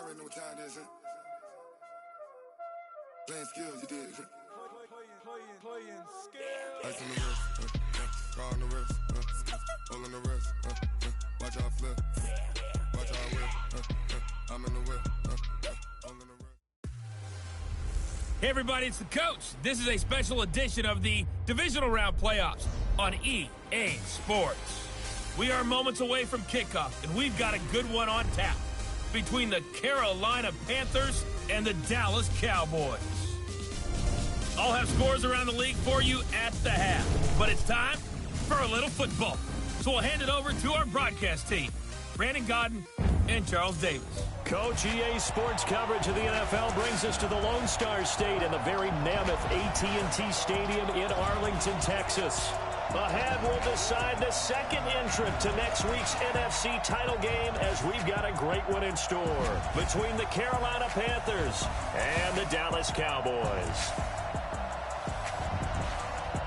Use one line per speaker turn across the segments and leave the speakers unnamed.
already know what time it is, huh? Playing skills, you did. Playing skills. Ice on the wrist, car on the wrist, hole on the wrist, watch out flip, watch out whip, I'm in the whip, hole in the wrist.
Hey everybody, it's the coach. This is a special edition of the Divisional Round Playoffs on EA Sports. We are moments away from kickoff, and we've got a good one on tap between the Carolina Panthers and the Dallas Cowboys. I'll have scores around the league for you at the half, but it's time for a little football. So we'll hand it over to our broadcast team, Brandon Godden and Charles Davis.
Coach, EA Sports coverage of the NFL brings us to the Lone Star State in the very mammoth AT&T Stadium in Arlington, Texas. Ahead, we'll decide the second entrant to next week's NFC title game as we've got a great one in store between the Carolina Panthers and the Dallas Cowboys.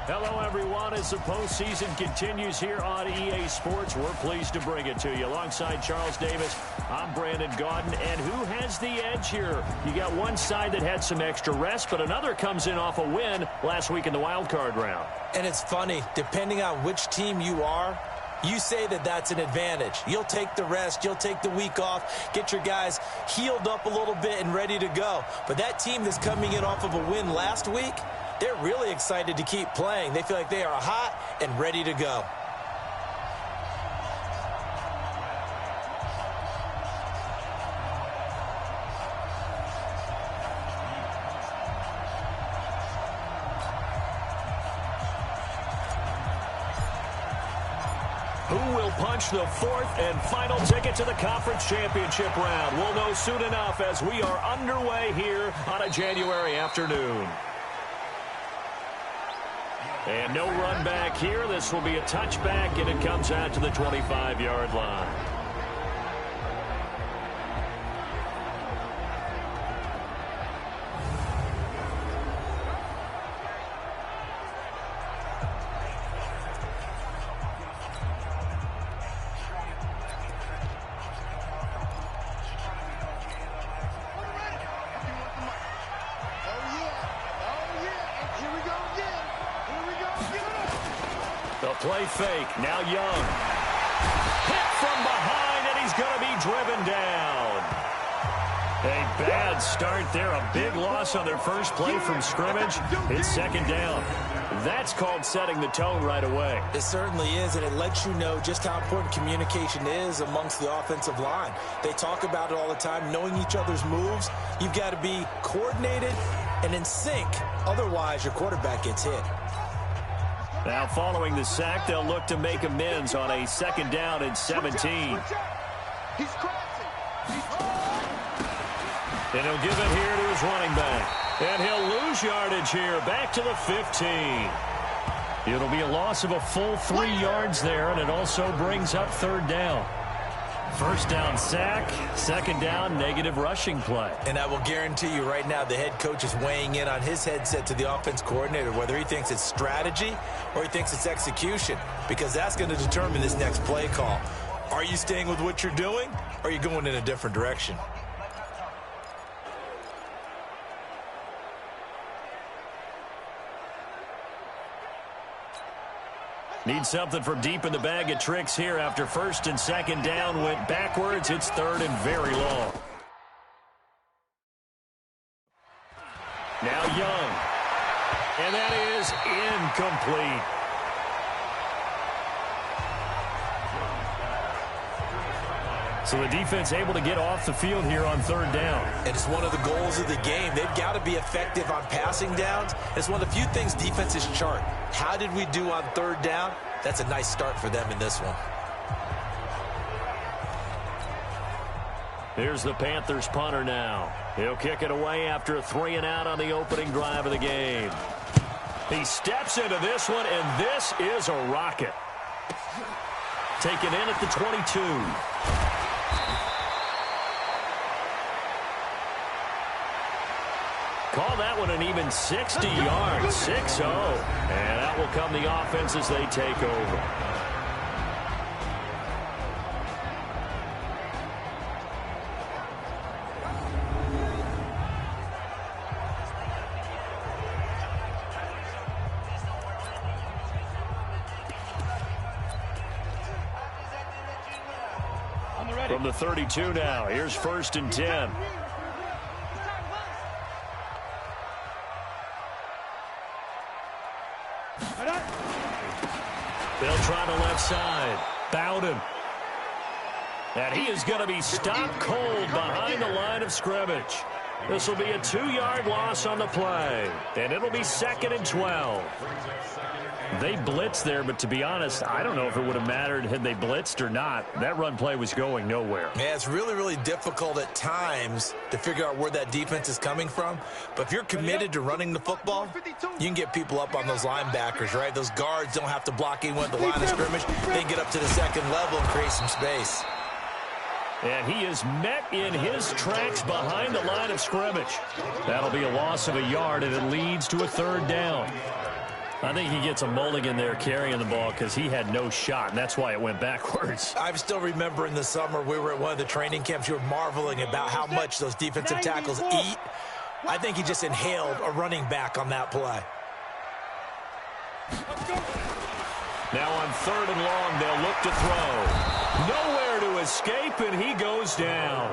Hello, everyone. As the postseason continues here on EA Sports, we're pleased to bring it to you. Alongside Charles Davis, I'm Brandon Godden. And who has the edge here? You got one side that had some extra rest, but another comes in off a win last week in the wild card round.
And it's funny, depending on which team you are, you say that that's an advantage. You'll take the rest, you'll take the week off, get your guys healed up a little bit and ready to go. But that team that's coming in off of a win last week, they're really excited to keep playing. They feel like they are hot and ready to go.
Who will punch the fourth and final ticket to the conference championship round? We'll know soon enough as we are underway here on a January afternoon. And no run back here. This will be a touchback, and it comes out to the 25-yard line. Play fake. Now Young. Hit from behind, and he's going to be driven down. A bad start there. A big loss on their first play from scrimmage. It's second down. That's called setting the tone right away.
It certainly is, and it lets you know just how important communication is amongst the offensive line. They talk about it all the time, knowing each other's moves. You've got to be coordinated and in sync. Otherwise, your quarterback gets hit.
Now, following the sack, they'll look to make amends on a second down and 17. And he'll give it here to his running back. And he'll lose yardage here, back to the 15. It'll be a loss of a full 3 yards there, and it also brings up third down. First down sack, second down negative rushing play.
And I will guarantee you right now the head coach is weighing in on his headset to the offense coordinator, whether he thinks it's strategy or he thinks it's execution, because that's going to determine this next play call. Are you staying with what you're doing, or are you going in a different direction?
Need something from deep in the bag of tricks here after first and second down went backwards. It's third and very long. Now Young. And that is incomplete. So the defense able to get off the field here on third down.
And it's one of the goals of the game. They've got to be effective on passing downs. It's one of the few things defenses chart. How did we do on third down? That's a nice start for them in this one.
Here's the Panthers punter now. He'll kick it away after a 3-and-out on the opening drive of the game. He steps into this one, and this is a rocket. Taken in at the 22. Call that one an even 60 yards, 6-0. And out will come the offense as they take over. From the 32 now, here's 1st and 10. They'll try the left side. Bowden. And he is going to be stopped cold behind the line of scrimmage. This will be a 2-yard loss on the play. And it'll be 2nd and 12. They blitzed there, but to be honest, I don't know if it would have mattered had they blitzed or not. That run play was going nowhere.
Yeah, it's really, really difficult at times to figure out where that defense is coming from. But if you're committed to running the football, you can get people up on those linebackers, right? Those guards don't have to block anyone at the line of scrimmage. They can get up to the 2nd level and create some space.
And he is met in his tracks behind the line of scrimmage. That'll be a loss of a yard, and it leads to a 3rd down. I think he gets a mulligan there carrying the ball because he had no shot, and that's why it went backwards.
I still remember in the summer we were at one of the training camps. You were marveling about how much those defensive tackles eat. I think he just inhaled a running back on that play.
Now on 3rd and long, they'll look to throw. Nowhere to escape, and he goes down.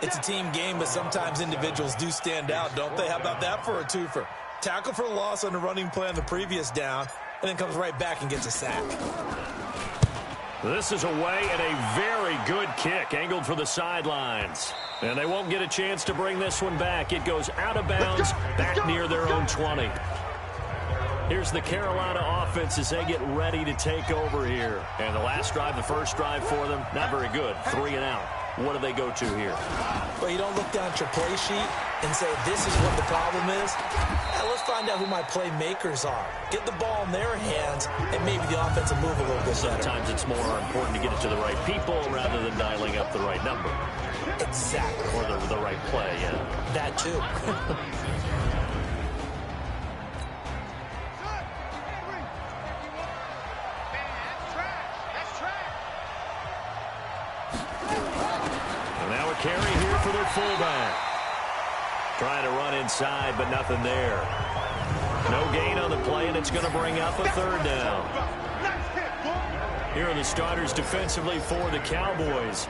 It's a team game, but sometimes individuals do stand out, don't they? How about that for a twofer? Tackle for a loss on the running play on the previous down, and then comes right back and gets a sack.
This is away and a very good kick, angled for the sidelines. And they won't get a chance to bring this one back. It goes out of bounds, back near their own 20. Here's the Carolina offense as they get ready to take over here. And the last drive, the first drive for them, not very good. 3 and out. What do they go to here?
Well, you don't look down at your play sheet and say, this is what the problem is. Let's find out who my playmakers are. Get the ball in their hands, and maybe the offense will move a little bit better.
Sometimes it's more important to get it to the right people rather than dialing up the right number.
Exactly.
Or the right play, yeah.
That too.
Carry here for their fullback. Trying to run inside, but nothing there. No gain on the play, and it's going to bring up a 3rd down. Here are the starters defensively for the Cowboys.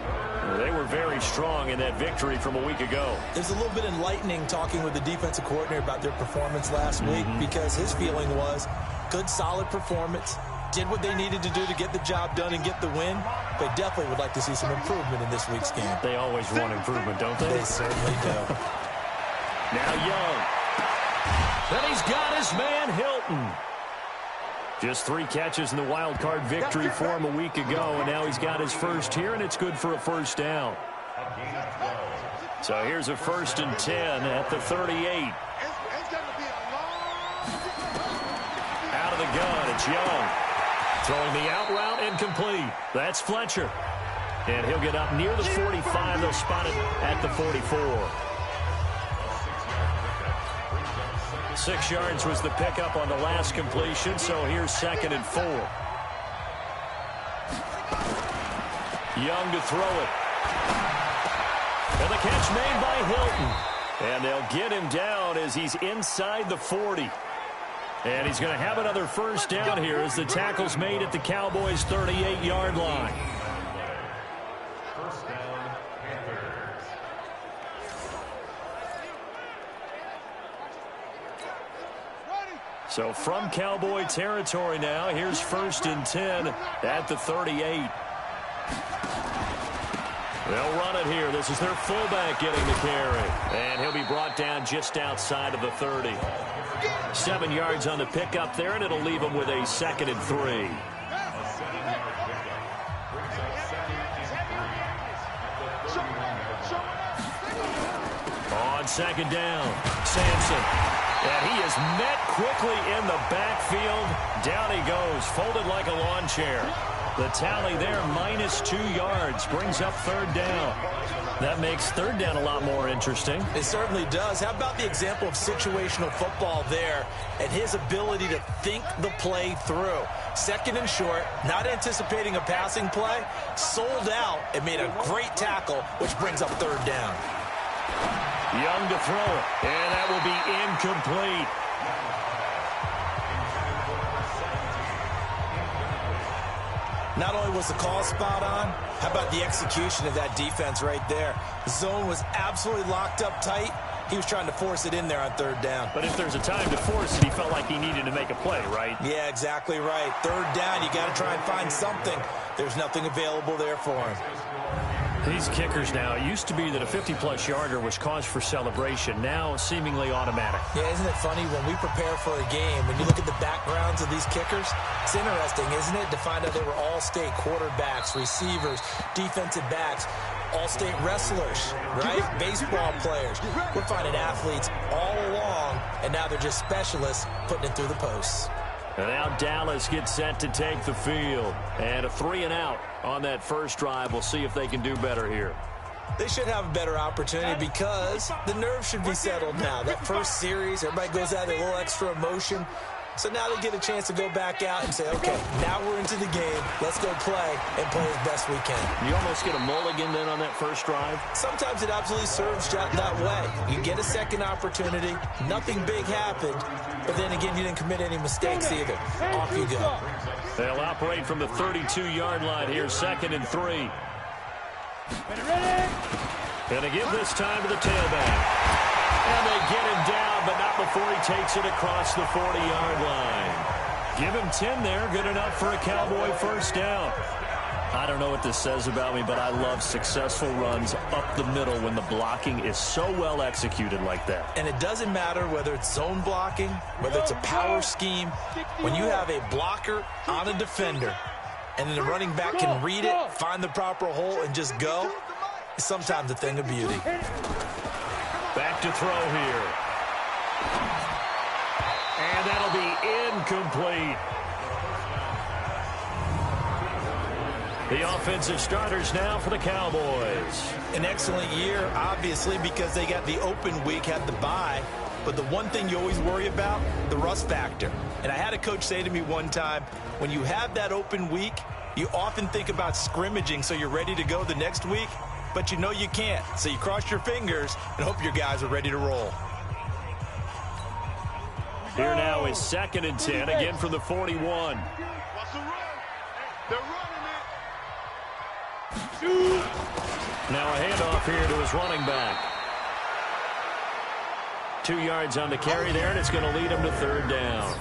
They were very strong in that victory from a week ago.
It was a little bit enlightening talking with the defensive coordinator about their performance last week, because his feeling was good, solid performance. Did what they needed to do to get the job done and get the win. They definitely would like to see some improvement in this week's game.
They always want improvement, don't they?
They certainly do.
Now Young. Then he's got his man Hilton. Just 3 catches in the wild card victory for him a week ago, and now he's got his first here, and it's good for a 1st down. So here's a 1st and 10 at the 38. Out of the gun, it's Young. Throwing the out route incomplete. That's Fletcher. And he'll get up near the 45. They'll spot it at the 44. 6 yards was the pickup on the last completion, so here's 2nd and 4. Young to throw it. And the catch made by Hilton. And they'll get him down as he's inside the 40. And he's going to have another 1st down here as the tackle's made at the Cowboys' 38-yard line. So from Cowboy territory now, here's 1st and 10 at the 38. They'll run it here. This is their fullback getting the carry. And he'll be brought down just outside of the 30. 7 yards on the pickup there, and it'll leave him with a 2nd and 3. On 2nd down, Sampson. And he is met quickly in the backfield. Down he goes, folded like a lawn chair. The tally there, -2 yards, brings up 3rd down. That makes 3rd down a lot more interesting.
It certainly does. How about the example of situational football there and his ability to think the play through? 2nd and short, not anticipating a passing play, sold out and made a great tackle, which brings up 3rd down.
Young to throw it, and that will be incomplete.
Not only was the call spot on, how about the execution of that defense right there? The zone was absolutely locked up tight. He was trying to force it in there on third down.
But if there's a time to force it, he felt like he needed to make a play, right?
Yeah, exactly right. Third down, you got to try and find something. There's nothing available there for him.
These kickers now, it used to be that a 50-plus yarder was cause for celebration. Now, seemingly automatic.
Yeah, isn't it funny when we prepare for a game, when you look at the backgrounds of these kickers, it's interesting, isn't it, to find out they were all-state quarterbacks, receivers, defensive backs, all-state wrestlers, right? Baseball players. We're finding athletes all along, and now they're just specialists putting it through the posts.
And now Dallas gets set to take the field. And a 3-and-out on that first drive. We'll see if they can do better here.
They should have a better opportunity because the nerves should be settled now. That first series, everybody goes out with a little extra emotion. So now they get a chance to go back out and say, okay, now we're into the game. Let's go play and play as best we can.
You almost get a mulligan then on that first drive?
Sometimes it absolutely serves that way. You get a second opportunity. Nothing big happened. But then again, you didn't commit any mistakes either. Off you go.
They'll operate from the 32-yard line here, 2nd and 3. Going to give this time to the tailback. And they get him down, but not before he takes it across the 40-yard line. Give him 10 there, good enough for a Cowboy first down. I don't know what this says about me, but I love successful runs up the middle when the blocking is so well executed like that.
And it doesn't matter whether it's zone blocking, whether it's a power scheme. When you have a blocker on a defender, and then the running back can read it, find the proper hole, and just go, it's sometimes a thing of beauty.
Back to throw here. And that'll be incomplete. The offensive starters now for the Cowboys.
An excellent year, obviously, because they got the open week, had the bye. But the one thing you always worry about, the rust factor. And I had a coach say to me one time, when you have that open week, you often think about scrimmaging so you're ready to go the next week. But you know you can't. So you cross your fingers and hope your guys are ready to roll.
Here now is 2nd and 10, again from the 41. Now a handoff here to his running back. 2 yards on the carry there, and it's going to lead him to 3rd down.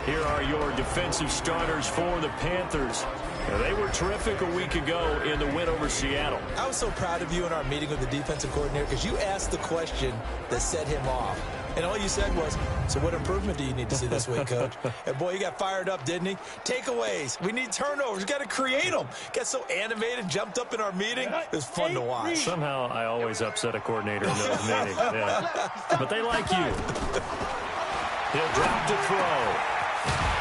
Here are your defensive starters for the Panthers. Now, they were terrific a week ago in the win over Seattle.
I was so proud of you in our meeting with the defensive coordinator because you asked the question that set him off. And all you said was, so what improvement do you need to see this week, Coach? And boy, he got fired up, didn't he? Takeaways. We need turnovers. We got to create them. Got so animated, jumped up in our meeting. It was fun to watch.
Somehow I always upset a coordinator in those meetings. Yeah. But they like you. He'll drop to throw.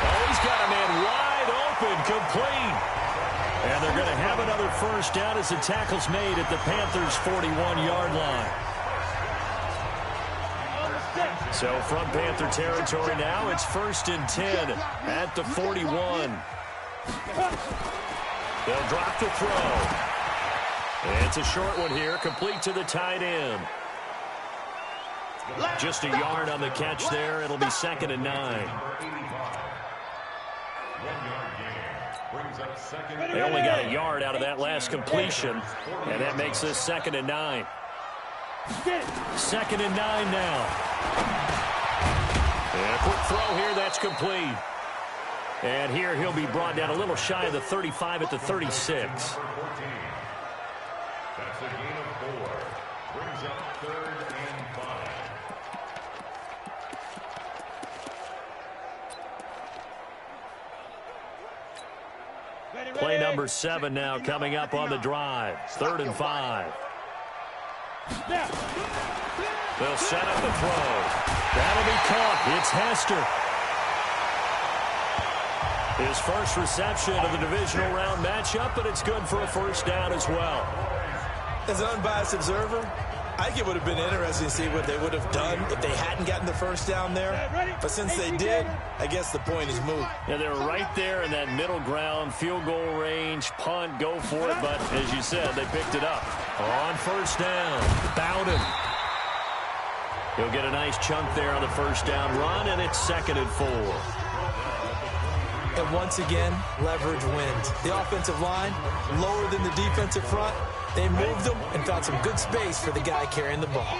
Oh, he's got a man wide open, complete. And they're going to have another first down as the tackle's made at the Panthers' 41-yard line. So from Panther territory now, it's 1st and 10 at the 41. They'll drop the throw. And it's a short one here, complete to the tight end. Just a yard on the catch there. It'll be 2nd and 9. They only got a yard out of that last completion, and that makes this 2nd and 9. 2nd and 9 now. And a quick throw here, that's complete. And here he'll be brought down a little shy of the 35 at the 36. That's a gain of 4. Brings up 3rd and 5. Play number 7 now coming up on the drive. 3rd and 5. They'll set up the throw. That'll be caught. It's Hester. His first reception of the divisional round matchup, but it's good for a first down as well.
As an unbiased observer, I think it would have been interesting to see what they would have done if they hadn't gotten the first down there. But since they did, I guess the point is moot.
Yeah, they're right there in that middle ground, field goal range, punt, go for it. But as you said, they picked it up. On first down, Bowden. He'll get a nice chunk there on the first down run, and it's 2nd and 4.
And once again, leverage wins. The offensive line, lower than the defensive front, they moved them and found some good space for the guy carrying the ball.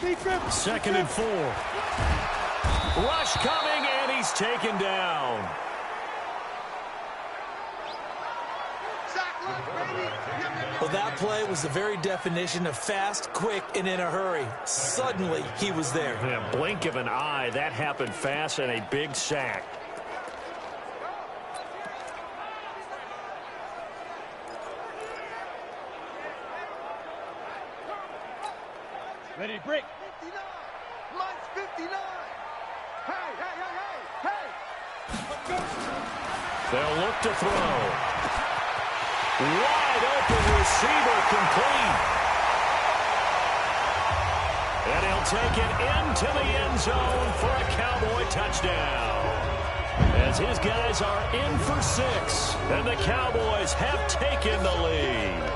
2nd and 4. Rush coming, and he's taken down.
Well, that play was the very definition of fast, quick, and in a hurry. Suddenly, he was there.
In a blink of an eye, that happened fast, and a big sack.
Ready to break.
59. Mine's 59. Hey, hey, hey, hey, hey.
They'll look to throw. Wide open receiver complete. And he'll take it into the end zone for a Cowboy touchdown. As his guys are in for 6. And the Cowboys have taken the lead.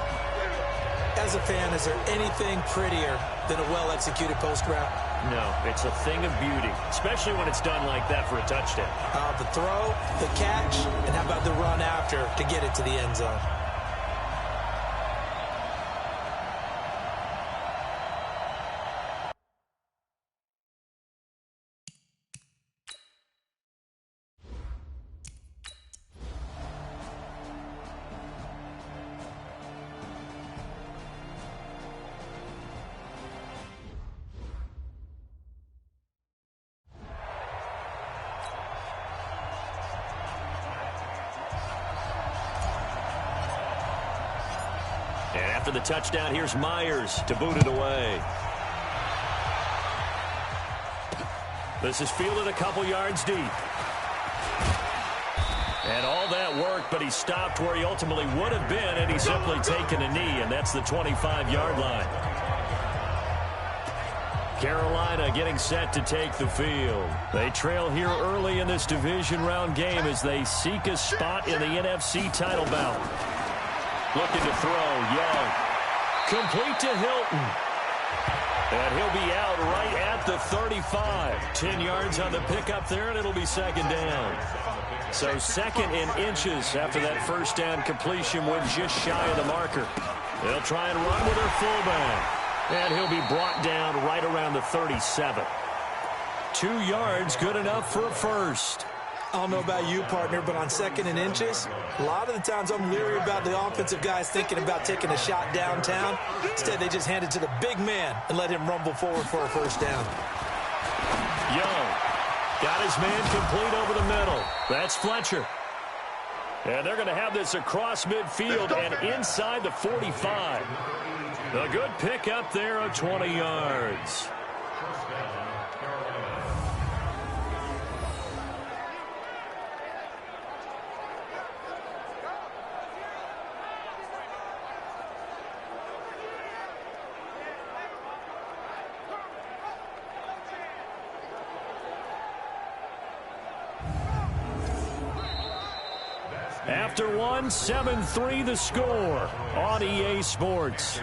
As a fan, is there anything prettier than a well-executed post route?
No, it's a thing of beauty, especially when it's done like that for a touchdown.
The throw, the catch, and how about the run after to get it to the end zone?
And after the touchdown, here's Myers to boot it away. This is fielded a couple yards deep. And all that work, but he stopped where he ultimately would have been, and he's simply taken a knee, and that's the 25-yard line. Carolina getting set to take the field. They trail here early in this division round game as they seek a spot in the NFC title bout. Looking to throw, Young. Complete to Hilton. And he'll be out right at the 35. 10 yards on the pickup there, and it'll be 2nd down. So 2nd in inches after that first down completion with just shy of the marker. They'll try and run with their fullback. And he'll be brought down right around the 37. 2 yards, good enough for a first.
I don't know about you, partner, but on 2nd and inches, a lot of the times I'm leery about the offensive guys thinking about taking a shot downtown. Instead, they just hand it to the big man and let him rumble forward for a first down.
Young got his man complete over the middle. That's Fletcher. And they're going to have this across midfield and inside the 45. A good pick up there of 20 yards. After one, 7-3 the score on EA Sports.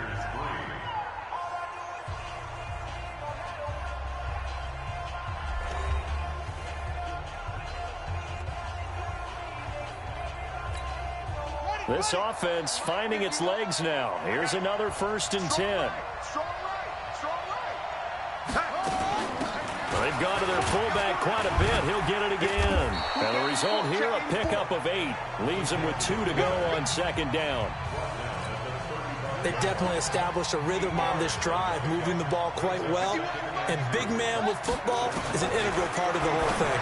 This offense finding its legs now. Here's another 1st and 10. They've gone to their fullback quite a bit. He'll get it again. And the result here, a pickup of 8. Leaves him with 2 to go on 2nd down.
They've definitely established a rhythm on this drive, moving the ball quite well. And big man with football is an integral part of the whole thing.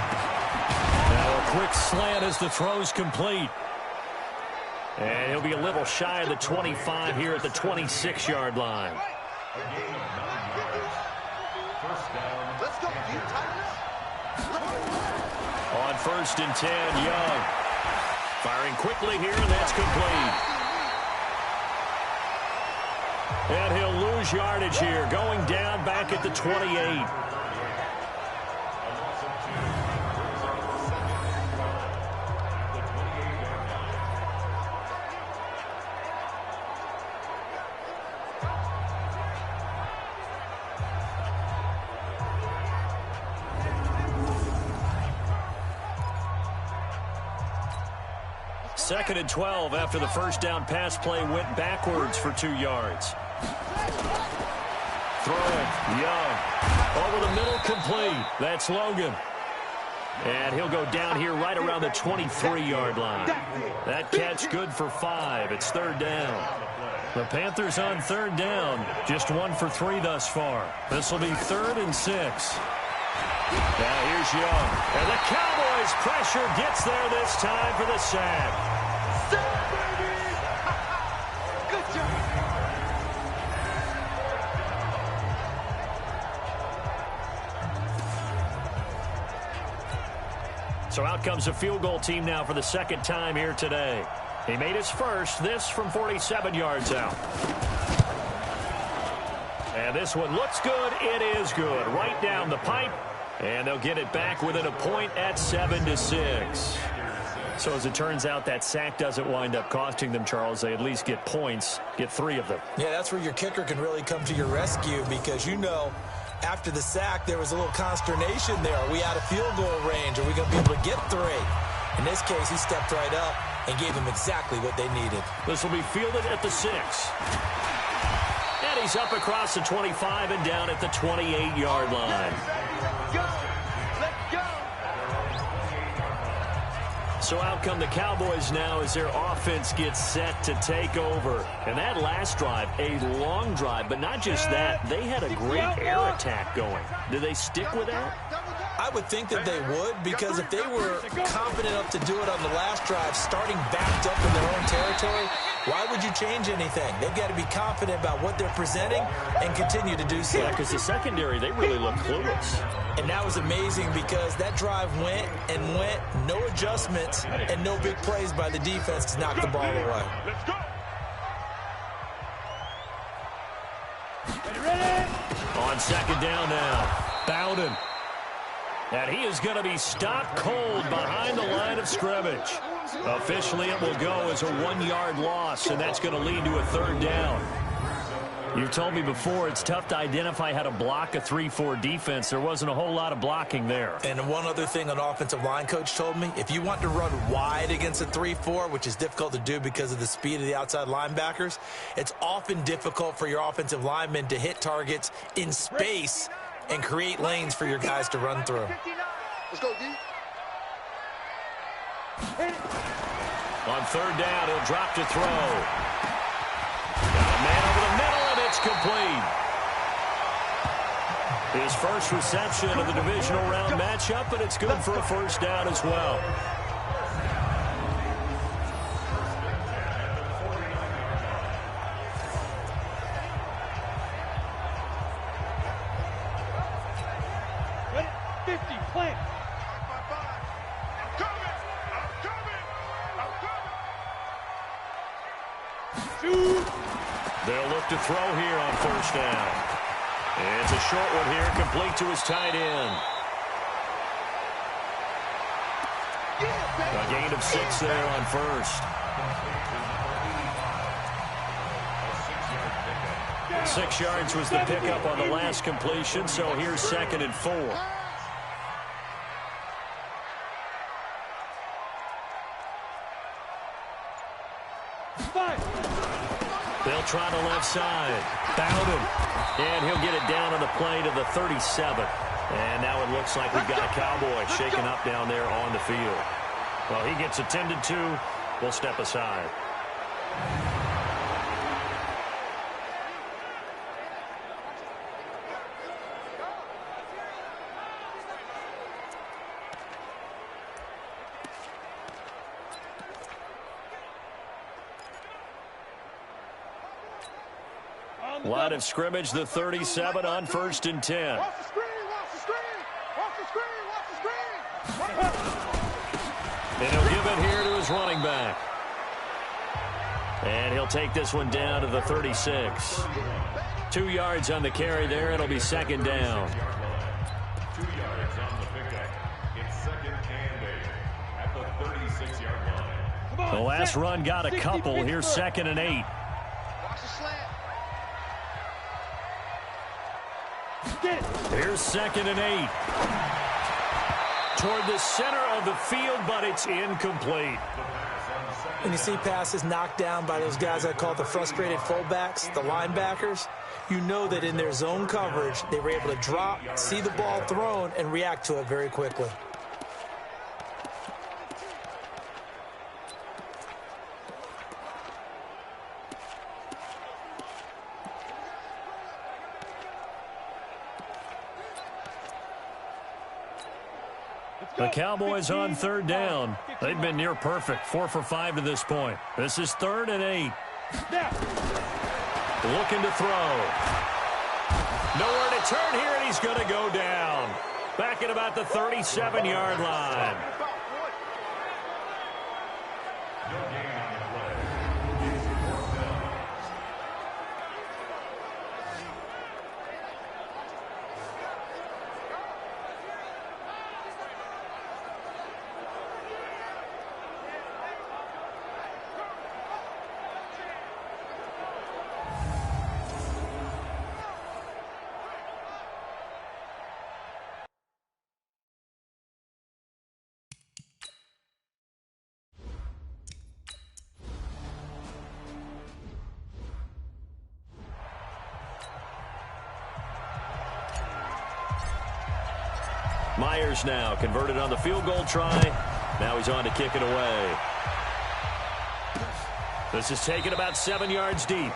Now a quick slant as the throw's complete. And he'll be a little shy of the 25 here at the 26-yard line. On 1st and 10, Young. Firing quickly here, and that's complete. And he'll lose yardage here, going down back at the 28. Second and 12 after the first down pass play went backwards for 2 yards. throwing. Young. Over the middle, complete. That's Logan. And he'll go down here right around the 23-yard line. That catch good for 5. It's third down. The Panthers on third down. Just 1 for 3 thus far. This will be 3rd and 6. Now here's Young. And the Cowboys pressure gets there this time for the sack.
Good job.
So out comes a field goal team now for the second time here today. He made his first, this from 47 yards out. And this one looks good. It is good. Right down the pipe. And they'll get it back within a point at 7-6. So as it turns out, that sack doesn't wind up costing them, Charles. They at least get points, get 3 of them.
Yeah, that's where your kicker can really come to your rescue because, you know, after the sack, there was a little consternation there. Are we out of field goal range? Are we going to be able to get 3? In this case, he stepped right up and gave them exactly what they needed.
This will be fielded at the 6. And he's up across the 25 and down at the 28-yard line.
Let's go.
So out come the Cowboys now as their offense gets set to take over. And that last drive, a long drive, but not just that, they had a great air attack going. Did they stick with that?
I would think that they would because if they were confident enough to do it on the last drive, starting backed up in their own territory, why would you change anything? They've got to be confident about what they're presenting and continue to do so.
Yeah, because the secondary, they really look clueless.
And that was amazing because that drive went and went, no adjustments, and no big plays by the defense to knock the ball away.
Let's go.
On second down now, Bowden. And he is going to be stopped cold behind the line of scrimmage. Officially, it will go as a 1-yard loss, and that's going to lead to a third down. You've told me before it's tough to identify how to block a 3-4 defense. There wasn't a whole lot of blocking there.
And one other thing an offensive line coach told me, if you want to run wide against a 3-4, which is difficult to do because of the speed of the outside linebackers, it's often difficult for your offensive linemen to hit targets in space and create lanes for your guys to run through.
Let's go, D.
On third down, he'll drop to throw. Got a man over the middle, and it's complete. His first reception of the divisional round matchup, and it's good for a first down as well. They'll look to throw here on first down. It's a short one here, complete to his tight end. A gain of 6 there on first. 6 yards was the pickup on the last completion, so here's 2nd and 4. They'll try the left side. Bowden. And he'll get it down on the play to the 37. And now it looks like we've got a Cowboy shaken up down there on the field. Well, he gets attended to. We'll step aside. Line of scrimmage, the 37 on 1st and 10.
Watch the screen, watch the screen, watch the screen, watch the screen.
And he'll give it here to his running back. And he'll take this one down to the 36. 2 yards on the carry there. It'll be 2nd down.
2 yards on the pickup. It's 2nd and 8 at the 36-yard line.
The last run got a couple. Here's 2nd and 8.
Watch the slant.
Here's 2nd and 8. Toward the center of the field, but it's incomplete.
When you see passes knocked down by those guys I call the frustrated fullbacks, the linebackers, you know that in their zone coverage, they were able to drop, see the ball thrown, and react to it very quickly.
The Cowboys on third down. They've been near perfect, 4 for 5 to this point. This is 3rd and 8. Looking to throw. Nowhere to turn here, and he's going to go down. Back at about the 37-yard line. Myers now converted on the field goal try. Now he's on to kick it away. This is taken about 7 yards deep.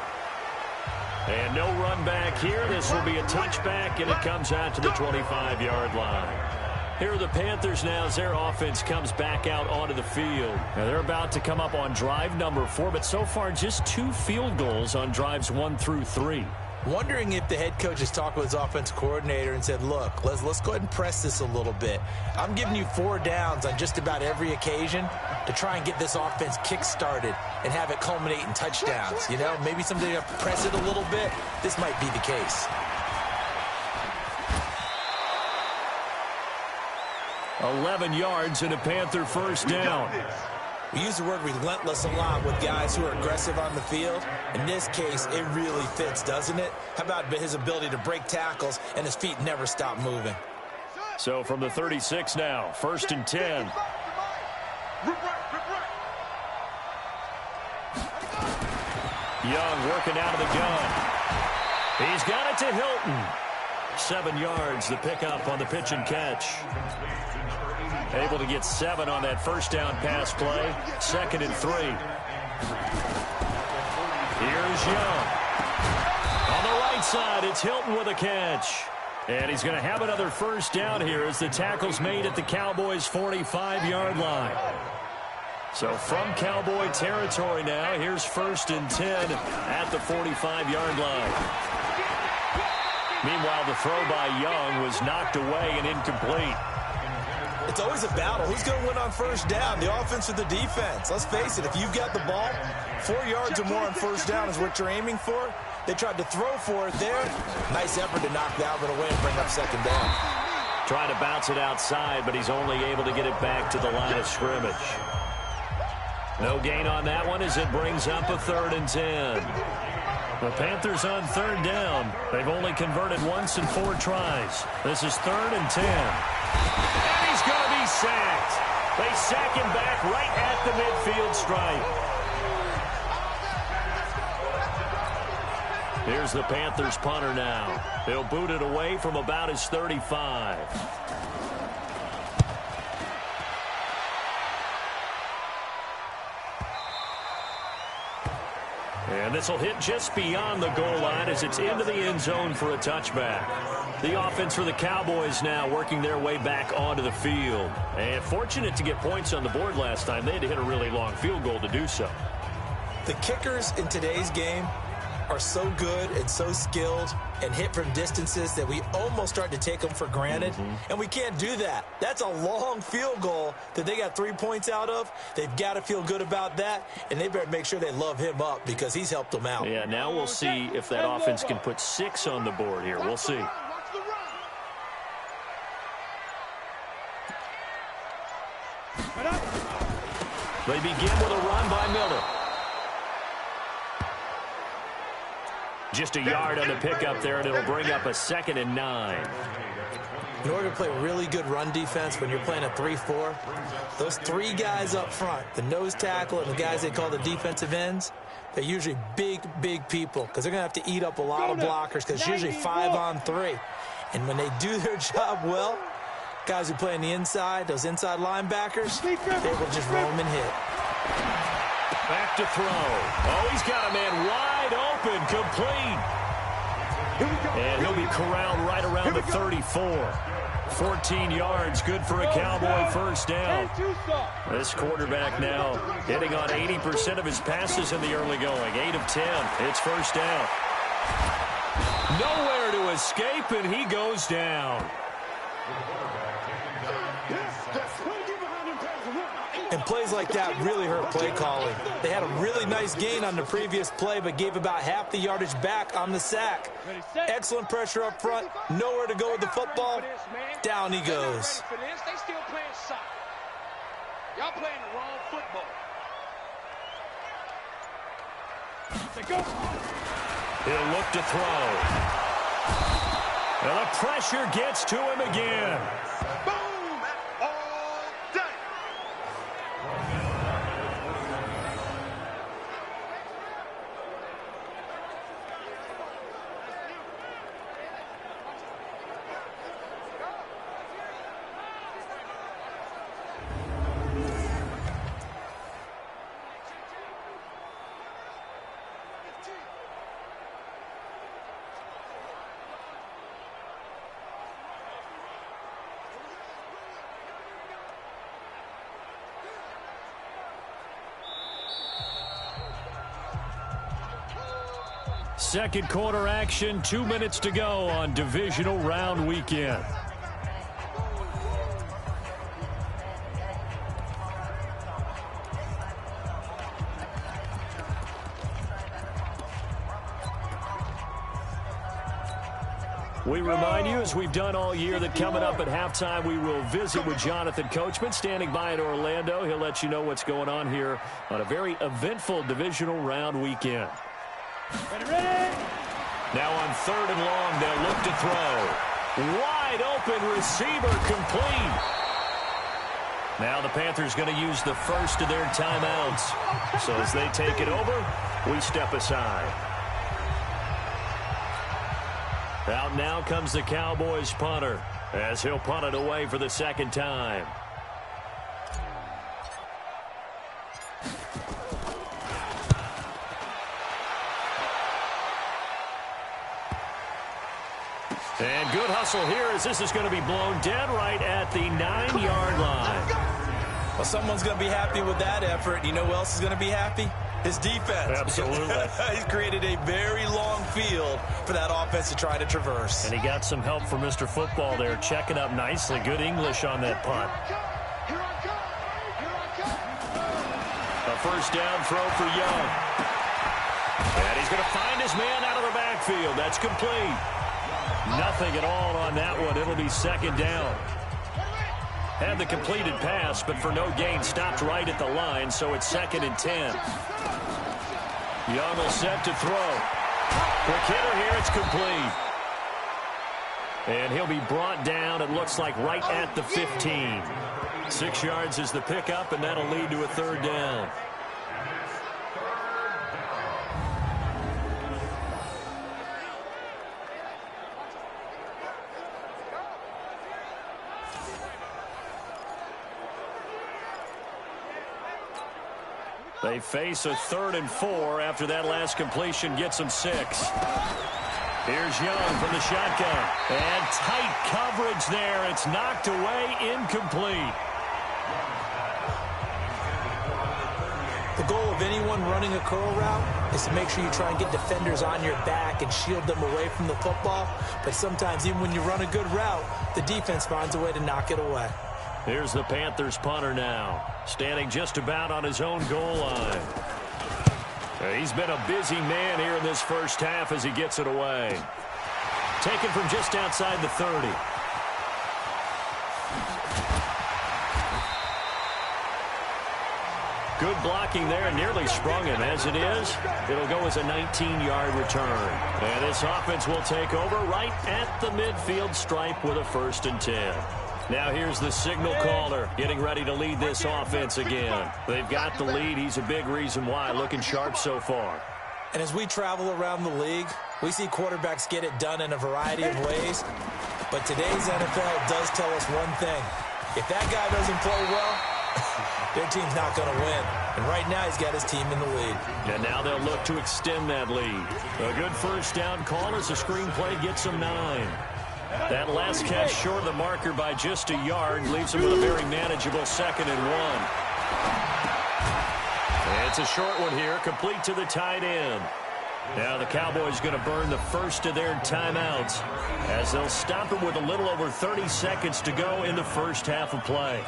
And no run back here. This will be a touchback, and it comes out to the 25-yard line. Here are the Panthers now as their offense comes back out onto the field. Now they're about to come up on drive number 4, but so far just 2 field goals on drives 1 through 3.
Wondering if the head coach has talked with his offensive coordinator and said, look, let's go ahead and press this a little bit. I'm giving you 4 downs on just about every occasion to try and get this offense kick-started and have it culminate in touchdowns. You know, maybe someday you have to press it a little bit. This might be the case.
11 yards and a Panther first down.
We use the word relentless a lot with guys who are aggressive on the field. In this case, it really fits, doesn't it? How about his ability to break tackles and his feet never stop moving?
So from the 36 now, 1st and 10. Young working out of the gun. He's got it to Hilton. 7 yards, the pickup on the pitch and catch. Able to get 7 on that first down pass play. 2nd and 3. Here's Young. On the right side, it's Hilton with a catch. And he's going to have another first down here as the tackle's made at the Cowboys' 45-yard line. So from Cowboy territory now, here's 1st and 10 at the 45-yard line. Meanwhile, the throw by Young was knocked away and incomplete.
It's always a battle. Who's going to win on first down, the offense or the defense? Let's face it, if you've got the ball, 4 yards or more on first down is what you're aiming for. They tried to throw for it there. Nice effort to knock that one away and bring up 2nd down.
Trying to bounce it outside, but he's only able to get it back to the line of scrimmage. No gain on that one as it brings up a 3rd and 10. The Panthers on 3rd down. They've only converted once in 4 tries. This is 3rd and 10. And he's going to be sacked. They sack him back right at the midfield stripe. Here's the Panthers punter now. They'll boot it away from about his 35. And this will hit just beyond the goal line as it's into the end zone for a touchback. The offense for the Cowboys now working their way back onto the field. And fortunate to get points on the board last time. They had to hit a really long field goal to do so.
The kickers in today's game are so good and so skilled and hit from distances that we almost start to take them for granted. And we can't do that. That's a long field goal that they got 3 points out of. They've got to feel good about that, and they better make sure they love him up because he's helped them out.
Yeah, now we'll see if that offense can put 6 on the board here. We'll see. They begin with a run by Miller. Just a yard on the pickup there, and it'll bring up a 2nd and 9.
In order to play really good run defense when you're playing a 3-4, those three guys up front, the nose tackle and the guys they call the defensive ends, they're usually big, big people because they're going to have to eat up a lot of blockers because it's usually 5-on-3. And when they do their job well, guys who play on the inside, those inside linebackers, they will just roam and hit.
Back to throw. Oh, he's got a man wide open, complete. And he'll be corralled right around the 34. 14 yards, good for a Cowboy first down. This quarterback now hitting on 80% of his passes in the early going. 8 of 10. It's first down. Nowhere to escape, and he goes down.
And plays like that really hurt play calling. They had a really nice gain on the previous play, but gave about half the yardage back on the sack. Excellent pressure up front. Nowhere to go with the football. Down he goes.
They still playing soccer. Y'all playing the wrong football.
He'll look to throw. And the pressure gets to him again.
Boom! All day.
Second quarter action, 2 minutes to go on Divisional Round Weekend. We remind you, as we've done all year, that coming up at halftime, we will visit with Jonathan Coachman, standing by in Orlando. He'll let you know what's going on here on a very eventful Divisional Round Weekend.
Ready?
Now on 3rd and long, they'll look to throw. Wide open receiver, complete. Now the Panthers going to use the first of their timeouts. So as they take it over, we step aside. Out now comes the Cowboys punter, as he'll punt it away for the second time. And good hustle here, as this is going to be blown dead right at the 9-yard line.
Well, someone's going to be happy with that effort. You know who else is going to be happy? His defense.
Absolutely.
He's created a very long field for that offense to try to traverse.
And he got some help from Mr. Football there, checking up nicely. Good English on that punt. A first down throw for Young. And he's going to find his man out of the backfield. That's complete. Nothing at all on that one. It'll be second down. Had the completed pass, but for no gain, stopped right at the line, so it's 2nd and 10. Young will set to throw. Quick hitter here, it's complete. And he'll be brought down, it looks like, right at the 15. 6 yards is the pickup, and that'll lead to a 3rd down. They face a 3rd and 4 after that last completion gets them 6. Here's Young from the shotgun. And tight coverage there. It's knocked away, incomplete.
The goal of anyone running a curl route is to make sure you try and get defenders on your back and shield them away from the football. But sometimes even when you run a good route, the defense finds a way to knock it away.
Here's the Panthers punter now, standing just about on his own goal line. He's been a busy man here in this first half as he gets it away. Taken from just outside the 30. Good blocking there, nearly sprung him. As it is, it'll go as a 19-yard return. And this offense will take over right at the midfield stripe with a 1st and 10. Now here's the signal caller getting ready to lead this offense again. They've got the lead. He's a big reason why. Looking sharp so far.
And as we travel around the league, we see quarterbacks get it done in a variety of ways. But today's NFL does tell us one thing. If that guy doesn't play well, their team's not going to win. And right now he's got his team in the lead.
And now they'll look to extend that lead. A good 1st down call as the screen play gets them 9. That last catch short of the marker by just a yard leaves them with a very manageable 2nd and 1. It's a short one here, complete to the tight end. Now the Cowboys going to burn the first of their timeouts as they'll stop it with a little over 30 seconds to go in the first half of play.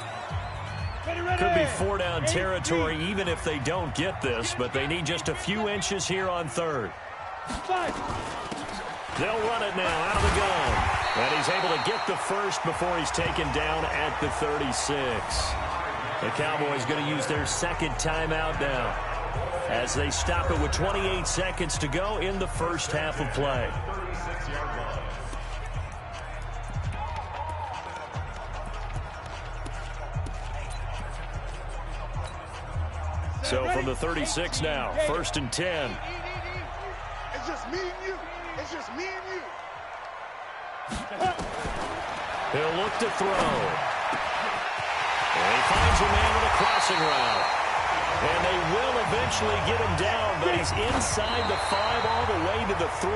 Could be 4-down territory even if they don't get this, but they need just a few inches here on 3rd. They'll run it now out of the gun. And he's able to get the first before he's taken down at the 36. The Cowboys going to use their 2nd timeout now as they stop it with 28 seconds to go in the first half of play. So from the 36 now, 1st and 10.
It's just me and you. It's just me and you.
He'll look to throw. And he finds a man with a crossing route. And they will eventually get him down, but he's inside the 5 all the way to the 3.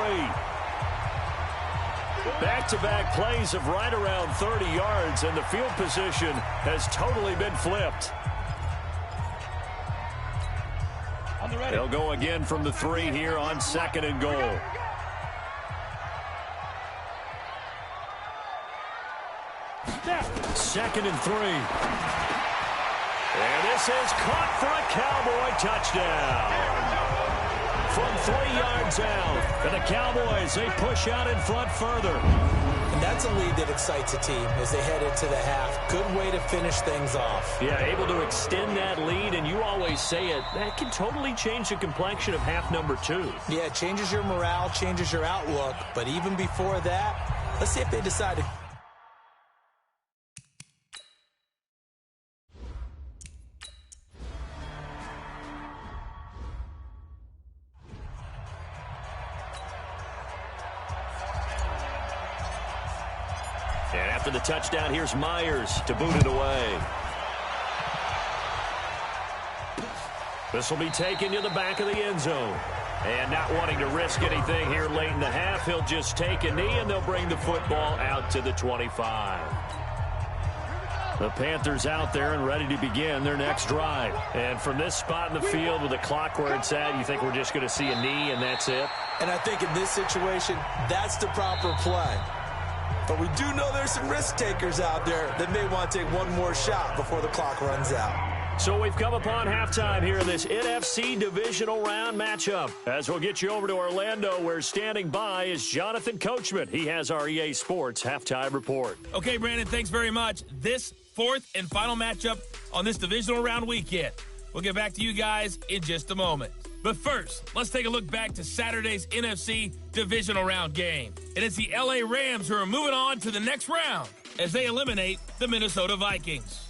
Back-to-back plays of right around 30 yards, and the field position has totally been flipped. They'll go again from the 3 here on 2nd and goal. Second and 3. And this is caught for a Cowboy touchdown. From 3 yards out. And the Cowboys, they push out in front further.
And that's a lead that excites a team as they head into the half. Good way to finish things off.
Yeah, able to extend that lead, and you always say it, that can totally change the complexion of half number 2.
Yeah, it changes your morale, changes your outlook. But even before that, let's see if they decide to...
And after the touchdown, here's Myers to boot it away. This will be taken to the back of the end zone. And not wanting to risk anything here late in the half, he'll just take a knee, and they'll bring the football out to the 25. The Panthers out there and ready to begin their next drive. And from this spot in the field with the clock where it's at, you think we're just going to see a knee and that's it?
And I think in this situation, that's the proper play. But we do know there's some risk takers out there that may want to take one more shot before the clock runs out.
So we've come upon halftime here in this NFC Divisional Round matchup. As we'll get you over to Orlando, where standing by is Jonathan Coachman. He has our EA Sports Halftime Report.
Okay, Brandon, thanks very much. This 4th and final matchup on this Divisional Round weekend. We'll get back to you guys in just a moment. But first, let's take a look back to Saturday's NFC Divisional Round game. And it's the LA Rams who are moving on to the next round as they eliminate the Minnesota Vikings.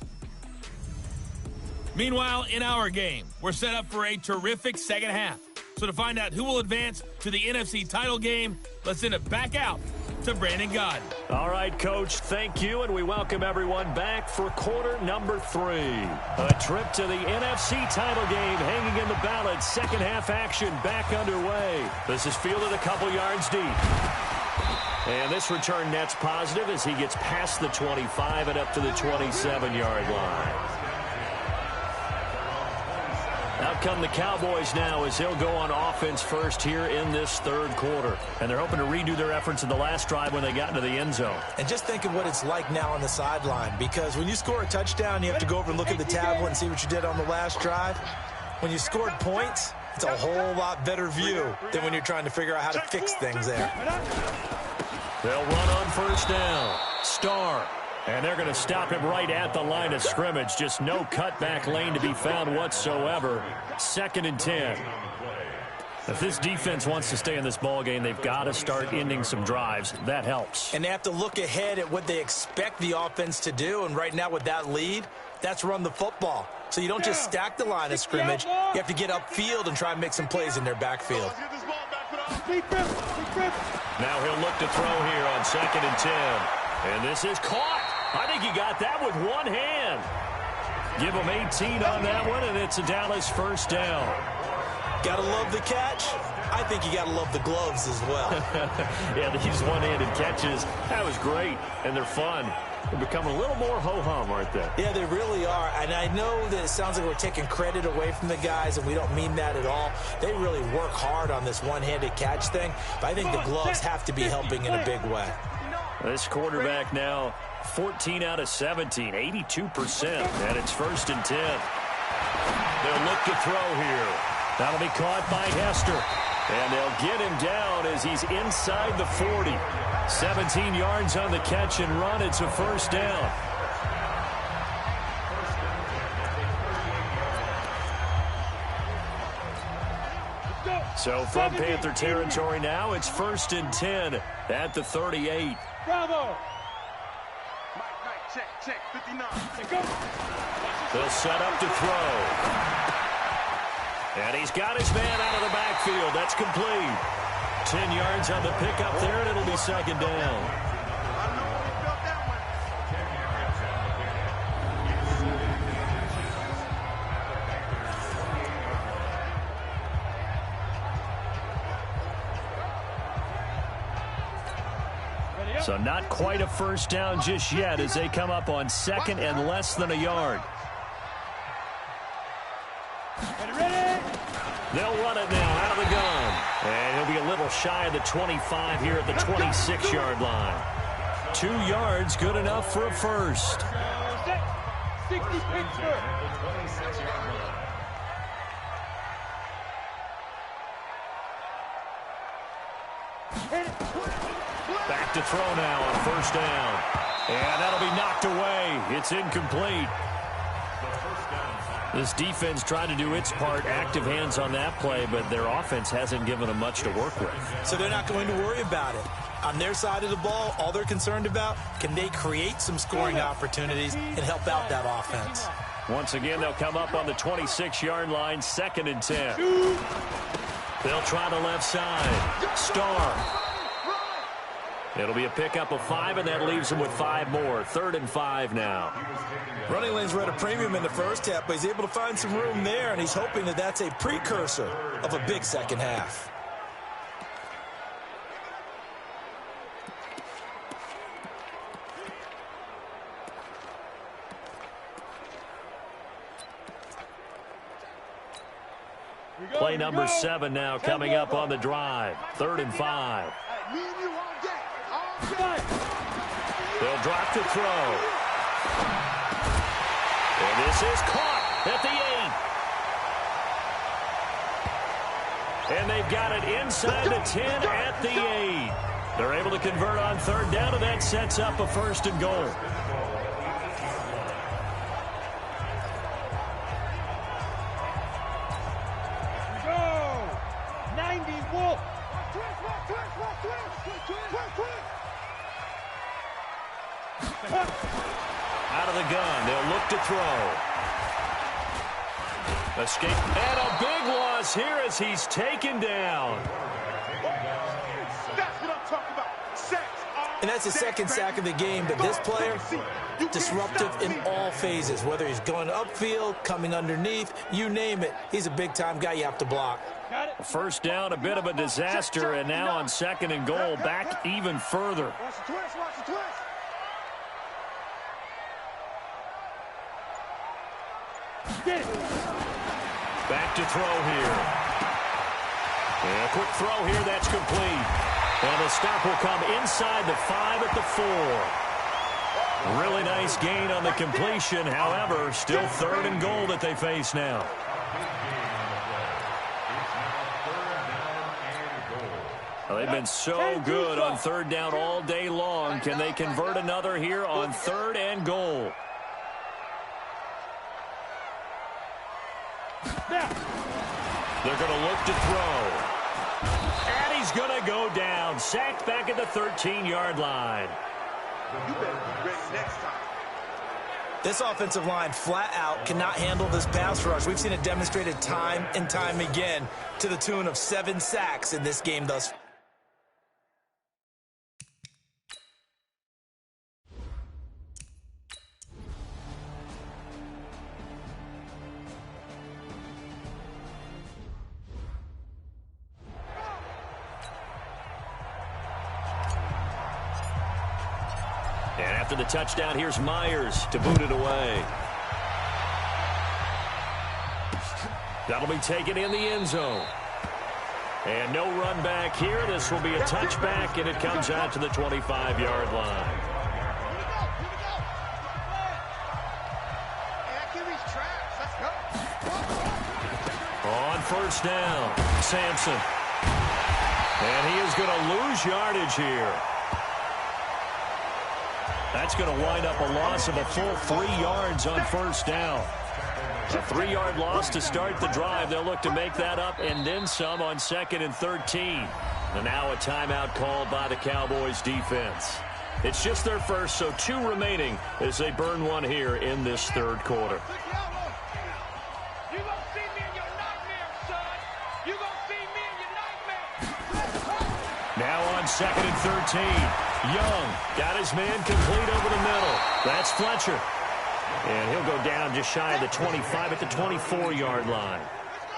Meanwhile, in our game, we're set up for a terrific second half. So to find out who will advance to the NFC title game, let's send it back out to Brandon Gaudin.
All right, Coach, thank you, and we welcome everyone back for quarter number 3. A trip to the NFC title game hanging in the balance. Second half action back underway. This is fielded a couple yards deep. And this return net's positive as he gets past the 25 and up to the 27-yard line. Out come the Cowboys now as they'll go on offense first here in this third quarter. And they're hoping to redo their efforts in the last drive when they got into the end zone.
And just think of what it's like now on the sideline, because when you score a touchdown, you have to go over and look at the tablet and see what you did on the last drive. When you scored points, it's a whole lot better view than when you're trying to figure out how to fix things there.
They'll run on first down. Starr And they're going to stop him right at the line of scrimmage. Just no cutback lane to be found whatsoever. 2nd and 10. If this defense wants to stay in this ball game, they've got to start ending some drives. That helps.
And they have to look ahead at what they expect the offense to do. And right now with that lead, that's run the football. So you don't just stack the line of scrimmage. You have to get upfield and try and make some plays in their backfield.
Now he'll look to throw here on 2nd and 10. And this is caught. I think he got that with one hand. Give him 18 on that one, and it's a Dallas first down.
Gotta love the catch. I think you gotta love the gloves as well.
Yeah, these one-handed catches, that was great, and they're fun. They're becoming a little more ho-hum, aren't they?
Yeah, they really are. And I know that it sounds like we're taking credit away from the guys, and we don't mean that at all. They really work hard on this one-handed catch thing, but I think the gloves have to be helping in a big way.
This quarterback now 14 out of 17, 82%, and it's 1st and 10. They'll look to throw here. That'll be caught by Hester, and they'll get him down as he's inside the 40. 17 yards on the catch and run. It's a first down. So from Panther territory now, it's 1st and 10 at the 38.
Bravo.
Check, 59.
They'll set up to throw. And he's got his man out of the backfield. That's complete. 10 yards on the pickup there, and it'll be 2nd down. So not quite a first down just yet as they come up on 2nd and less than a yard. They'll run it now out of the gun. And he'll be a little shy of the 25 here at the 26-yard line. 2 yards, good enough for a first.
60 Pittsburgh.
Back to throw now on 1st down. And that'll be knocked away. It's incomplete. This defense tried to do its part, active hands on that play, but their offense hasn't given them much to work with.
So they're not going to worry about it. On their side of the ball, all they're concerned about, can they create some scoring opportunities and help out that offense?
Once again, they'll come up on the 26-yard line, 2nd and 10. They'll try the left side. Starr. It'll be a pickup of 5, and that leaves them with 5 more. 3rd and 5 now.
Running lanes were at a premium in the first half, but he's able to find some room there, and he's hoping that that's a precursor of a big second half.
Play number 7 now coming up on the drive. 3rd and 5. They'll drop to throw. And this is caught at the 8. And they've got it inside the 10 at the 8. They're able to convert on 3rd down, and that sets up a 1st and goal. Out of the gun, they'll look to throw. Escape, and a big loss here as he's taken down.
That's what I'm talking about.
And that's the 2nd sack of the game, but this player, disruptive in all phases, whether he's going upfield, coming underneath, you name it. He's a big-time guy you have to block.
First down, a bit of a disaster, and now on 2nd and goal, back even further.
Watch the twist, watch the twist.
Back to throw here. And a quick throw here, that's complete. And the stop will come inside the 5 at the 4. Really nice gain on the completion. However, still 3rd and goal that they face now. Well, they've been so good on third down all day long. Can they convert another here on 3rd and goal? They're going to look to throw. And he's going to go down. Sacked back at the 13-yard line.
You better be ready next time.
This offensive line flat out cannot handle this pass rush. We've seen it demonstrated time and time again to the tune of 7 sacks in this game thus far.
And after the touchdown, here's Myers to boot it away. That'll be taken in the end zone. And no run back here. This will be a touchback, and it comes out to the 25-yard line. On first down, Sampson. And he is going to lose yardage here. That's going to wind up a loss of a full 3 yards on first down. A 3-yard loss to start the drive. They'll look to make that up and then some on 2nd and 13. And now a timeout called by the Cowboys defense. It's just their first, so 2 remaining as they burn one here in this 3rd quarter. Now on 2nd and 13. Young got his man complete over the middle. That's Fletcher. And he'll go down just shy of the 25 at the 24-yard line.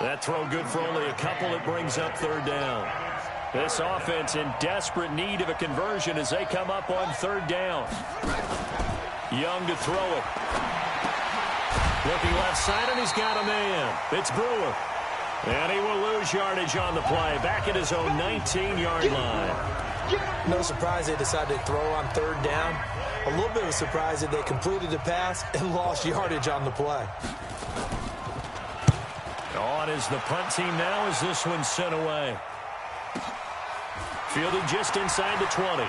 That throw good for only a couple. It brings up 3rd down. This offense in desperate need of a conversion as they come up on 3rd down. Young to throw it. Looking left side, and he's got a man. It's Brewer. And he will lose yardage on the play. Back at his own 19-yard line.
No surprise they decided to throw on 3rd down. A little bit of a surprise that they completed the pass and lost yardage on the play.
On is the punt team now as this one's sent away. Fielded just inside the 20.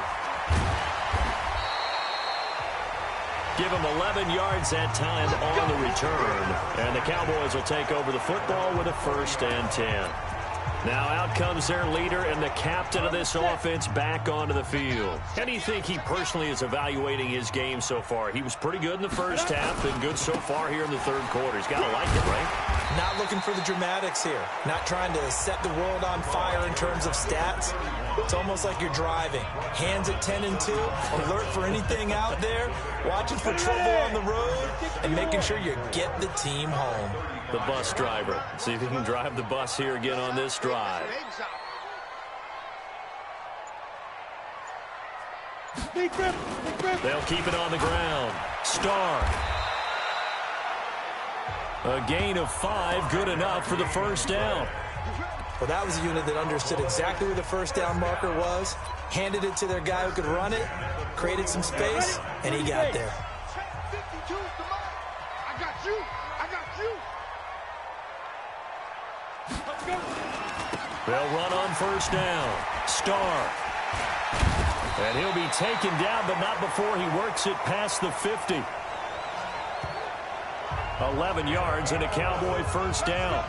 Give him 11 yards that time on the return. And the Cowboys will take over the football with a 1st and 10. Now out comes their leader and the captain of this offense back onto the field. How do you think he personally is evaluating his game so far? He was pretty good in the first half and good so far here in the 3rd quarter. He's got to like it, right?
Not looking for the dramatics here. Not trying to set the world on fire in terms of stats. It's almost like you're driving. Hands at 10 and 2, alert for anything out there, watching for trouble on the road, and making sure you get the team home.
The bus driver. See if he can drive the bus here again on this drive. They'll keep it on the ground. Starr. A gain of 5, good enough for the 1st down.
Well, that was a unit that understood exactly where the 1st down marker was, handed it to their guy who could run it, created some space, and he got there.
I got you.
They'll run on 1st down. Starr. And he'll be taken down, but not before he works it past the 50. 11 yards and a Cowboy 1st down.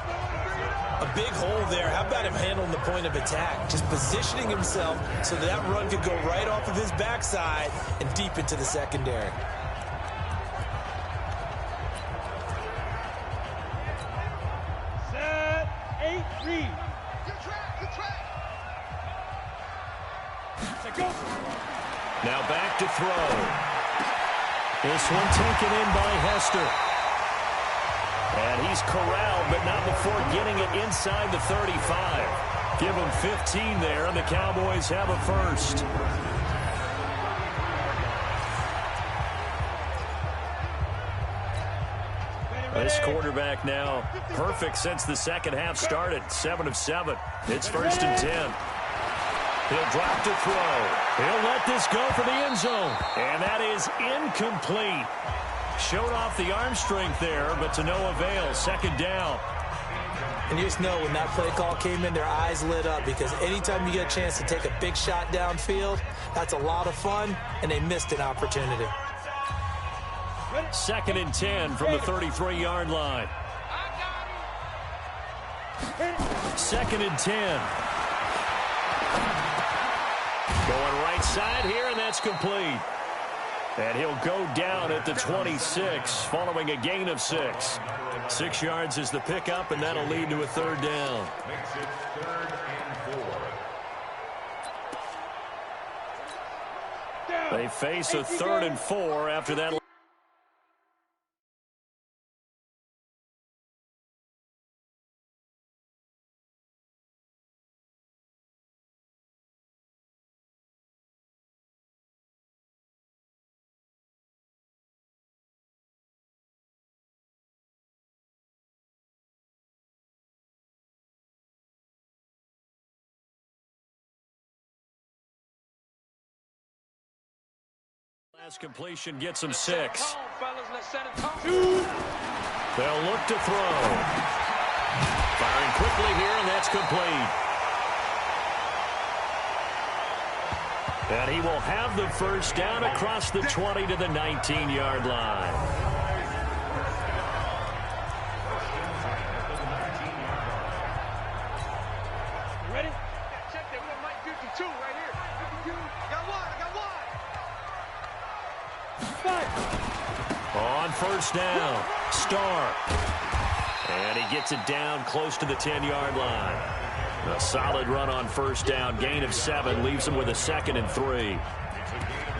A big hole there. How about him handling the point of attack? Just positioning himself so that run could go right off of his backside and deep into the secondary.
Set, 8, read.
Good track.
Go.
Now back to throw. This one taken in by Hester. And he's corralled, but not before getting it inside the 35. Give him 15 there, and the Cowboys have a 1st. This quarterback now perfect since the 2nd half started. 7 of 7. It's 1st and 10. He'll drop to throw. He'll let this go for the end zone. And that is incomplete. Showed off the arm strength there, but to no avail. 2nd down.
And you just know when that play call came in, their eyes lit up, because anytime you get a chance to take a big shot downfield, that's a lot of fun, and they missed an opportunity.
2nd and 10 from the 33-yard line. 2nd and 10. Going right side here, and that's complete. And he'll go down at the 26 following a gain of 6. 6 yards is the pickup, and that'll lead to a 3rd down.
Makes it 3rd and 4.
They face a 3rd and 4 after that. Last completion gets him 6. They'll look to throw. Firing quickly here, and that's complete. And he will have the 1st down across the 20 to the 19-yard line.
Ready? Check that. We got Mike 52 right here. 52. Got one. I got one.
On 1st down, Starr. And he gets it down close to the 10-yard line. A solid run on 1st down. Gain of 7 leaves him with a 2nd and 3.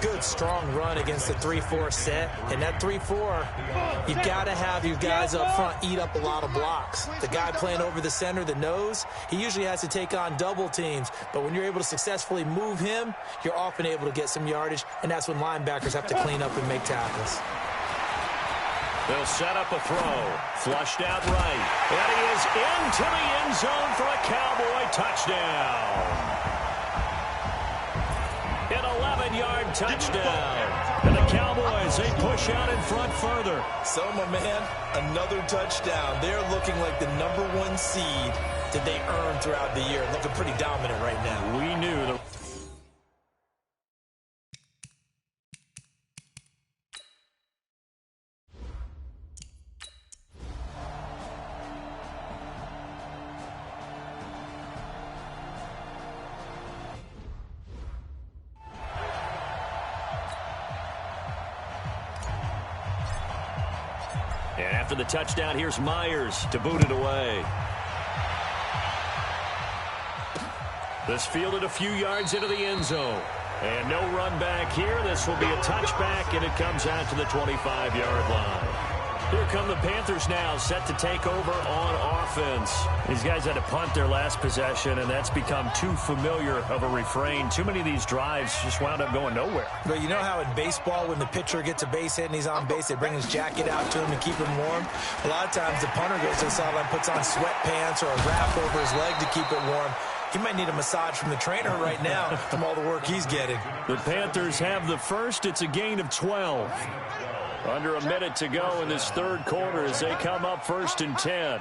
Good, strong run against the 3-4 set. And that 3-4, you've got to have your guys up front eat up a lot of blocks. The guy playing over the center, the nose, he usually has to take on double teams. But when you're able to successfully move him, you're often able to get some yardage, and that's when linebackers have to clean up and make tackles.
They'll set up a throw. Flushed out right. And he is into the end zone for a Cowboy touchdown. An 11-yard touchdown. And the Cowboys, they push out in front further.
So, my man, another touchdown. They're looking like the #1 seed that they earned throughout the year. Looking pretty dominant right now.
We knew the... And after the touchdown, here's Myers to boot it away. This fielded a few yards into the end zone. And no run back here. This will be a touchback, and it comes out to the 25-yard line. Here come the Panthers now, set to take over on offense. These guys had to punt their last possession, and that's become too familiar of a refrain. Too many of these drives just wound up going nowhere.
But you know how in baseball, when the pitcher gets a base hit and he's on base, they bring his jacket out to him to keep him warm? A lot of times the punter goes to the sideline, puts on sweatpants or a wrap over his leg to keep it warm. He might need a massage from the trainer right now from all the work he's getting.
The Panthers have the first. It's a gain of 12. Under a minute to go in this 3rd quarter as they come up 1st and 10.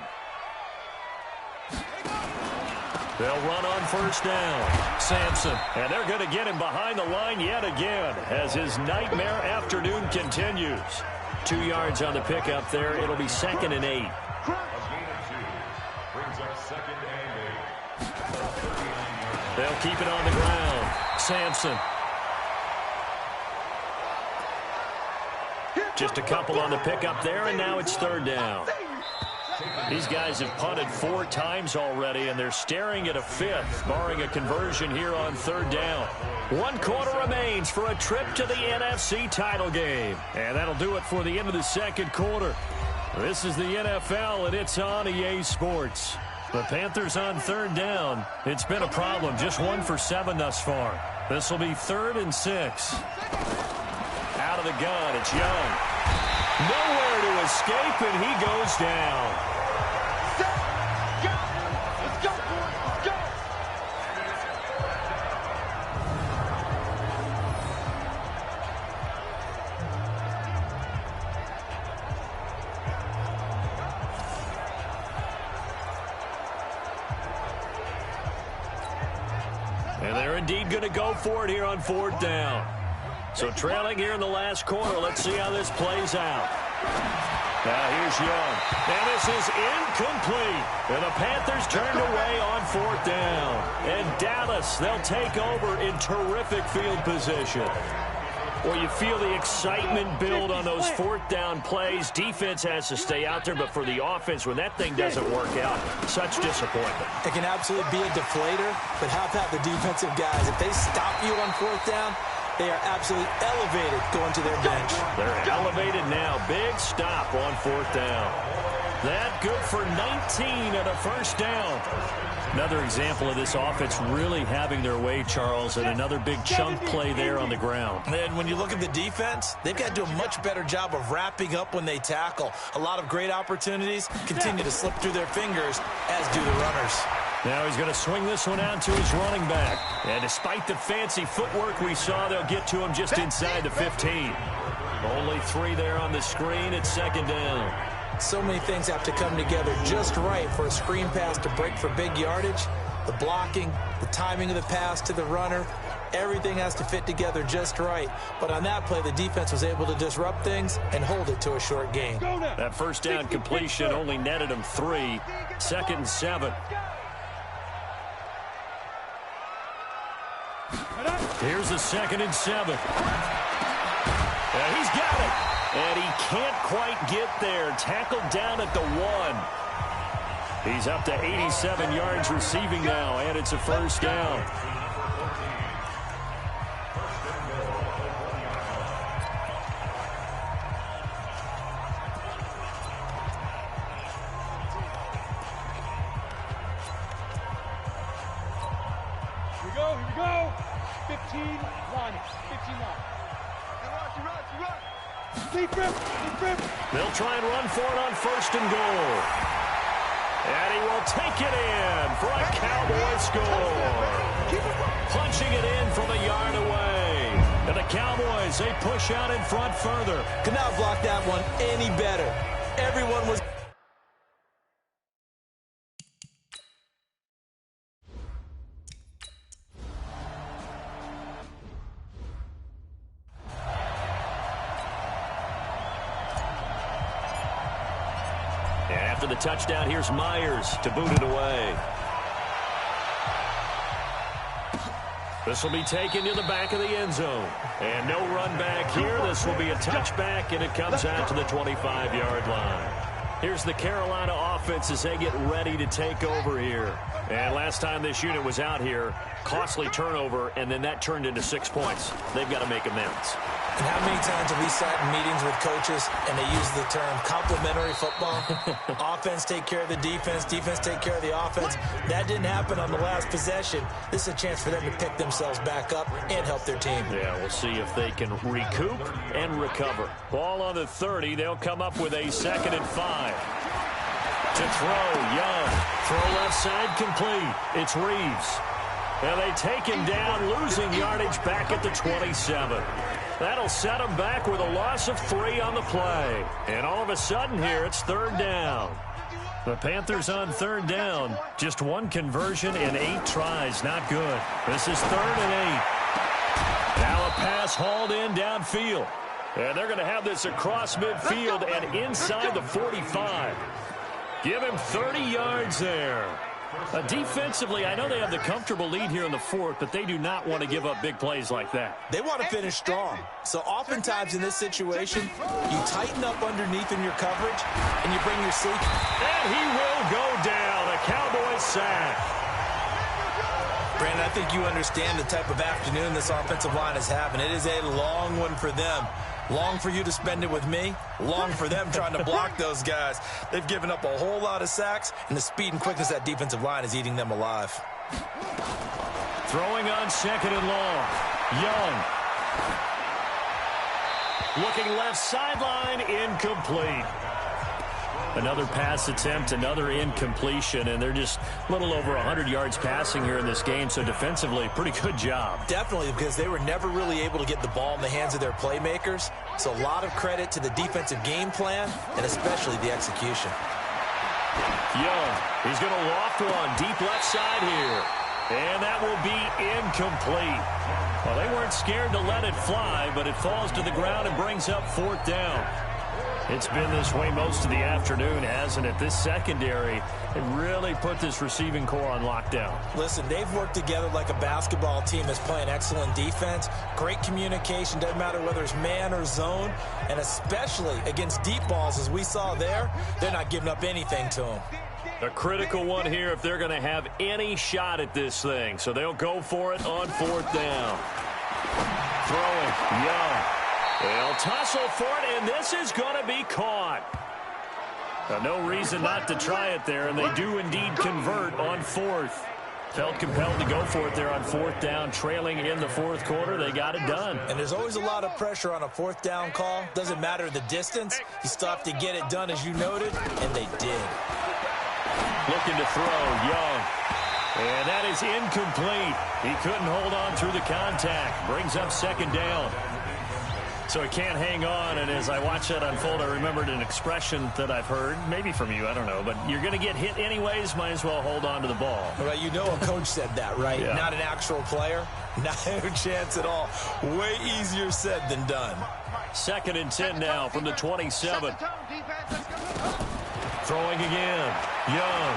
They'll run on 1st down. Sampson. And they're going to get him behind the line yet again as his nightmare afternoon continues. 2 yards on the pickup there. It'll be 2nd and 8.
A gain of 2. Brings up 2nd and 8.
They'll keep it on the ground. Sampson. Just a couple on the pickup there, and now it's 3rd down. These guys have punted 4 times already, and they're staring at a 5th, barring a conversion here on 3rd down. 1 quarter remains for a trip to the NFC title game. And that'll do it for the end of the 2nd quarter. This is the NFL, and it's on EA Sports. The Panthers on 3rd down. It's been a problem, just 1 for 7 thus far. This will be 3rd and 6. Out of the gun, it's Young. Nowhere to escape, and he goes down.
Let's go, boys. Let's go.
And they're indeed going to go for it here on 4th down. So trailing here in the last quarter. Let's see how this plays out. Now here's Young. And this is incomplete. And the Panthers turned away on 4th down. And Dallas, they'll take over in terrific field position. Well, you feel the excitement build on those 4th down plays. Defense has to stay out there, but for the offense, when that thing doesn't work out, such disappointment.
It can absolutely be a deflator, but how about the defensive guys? If they stop you on 4th down, they are absolutely elevated going to their bench.
They're elevated now. Big stop on 4th down. That good for 19 and a first down. Another example of this offense really having their way, Charles, and another big chunk play there on the ground.
And when you look at the defense, they've got to do a much better job of wrapping up when they tackle. A lot of great opportunities continue to slip through their fingers, as do the runners.
Now he's going to swing this one out to his running back. And despite the fancy footwork we saw, they'll get to him just inside the 15. Only 3 there on the screen at 2nd down.
So many things have to come together just right for a screen pass to break for big yardage. The blocking, the timing of the pass to the runner, everything has to fit together just right. But on that play, the defense was able to disrupt things and hold it to a short gain.
That first down completion only netted him 3. 2nd and 7. Here's the 2nd and 7. He's got it. And he can't quite get there. Tackled down at the 1. He's up to 87 yards receiving now, and it's a first down.
Here we go. 15 line. 15 line. Deep rip.
They'll try and run for it on 1st and goal. And he will take it in for a Cowboy score. Punching it in from a yard away. And the Cowboys, they push out in front further.
Could not block that one any better. Everyone was...
After the touchdown, here's Myers to boot it away. This will be taken to the back of the end zone. And no run back here. This will be a touchback, and it comes out to the 25-yard line. Here's the Carolina offense as they get ready to take over here. And last time this unit was out here, costly turnover, and then that turned into 6 points. They've got to make amends.
And how many times have we sat in meetings with coaches and they use the term complementary football? Offense take care of the defense, defense take care of the offense. That didn't happen on the last possession. This is a chance for them to pick themselves back up and help their team.
Yeah, we'll see if they can recoup and recover. Ball on the 30. They'll come up with a 2nd and 5. To throw, Young. Throw left side complete. It's Reeves. And they take him down, losing yardage back at the 27. That'll set him back with a loss of 3 on the play. And all of a sudden here, it's 3rd down. The Panthers on 3rd down. Just 1 conversion and 8 tries. Not good. This is 3rd and 8. Now a pass hauled in downfield. And they're going to have this across midfield and inside the 45. Give him 30 yards there. Defensively, I know they have the comfortable lead here in the 4th, but they do not want to give up big plays like that.
They want to finish strong. So oftentimes in this situation, you tighten up underneath in your coverage, and you bring your safety.
And he will go down. A Cowboys sack.
Brandon, I think you understand the type of afternoon this offensive line is having. It is a long one for them. Long for you to spend it with me. Long for them trying to block those guys. They've given up a whole lot of sacks, and the speed and quickness of that defensive line is eating them alive.
Throwing on 2nd and long. Young. Looking left sideline, incomplete. Another pass attempt, another incompletion, and they're just a little over 100 yards passing here in this game, so defensively, pretty good job.
Definitely, because they were never really able to get the ball in the hands of their playmakers, so a lot of credit to the defensive game plan, and especially the execution.
Young, he's going to loft one deep left side here. And that will be incomplete. Well, they weren't scared to let it fly, but it falls to the ground and brings up 4th down. It's been this way most of the afternoon, hasn't it? This secondary, it really put this receiving core on lockdown.
Listen, they've worked together like a basketball team that's playing excellent defense. Great communication, doesn't matter whether it's man or zone. And especially against deep balls, as we saw there, they're not giving up anything to them.
A critical one here if they're going to have any shot at this thing. So they'll go for it on 4th down. Throwing, Young. They'll tussle for it, and this is going to be caught. Now, no reason not to try it there, and they do indeed convert on 4th. Felt compelled to go for it there on 4th down, trailing in the 4th quarter. They got it done.
And there's always a lot of pressure on a 4th down call. Doesn't matter the distance. You still have to get it done, as you noted, and they did.
Looking to throw, Young. And that is incomplete. He couldn't hold on through the contact. Brings up 2nd down. So he can't hang on, and as I watch that unfold, I remembered an expression that I've heard, maybe from you, I don't know, but you're going to get hit anyways, might as well hold on to the ball.
Well, you know a coach said that, right?
Yeah.
Not an actual player. Not a chance at all. Way easier said than done.
2nd and 10 now from the 27. Throwing again. Young.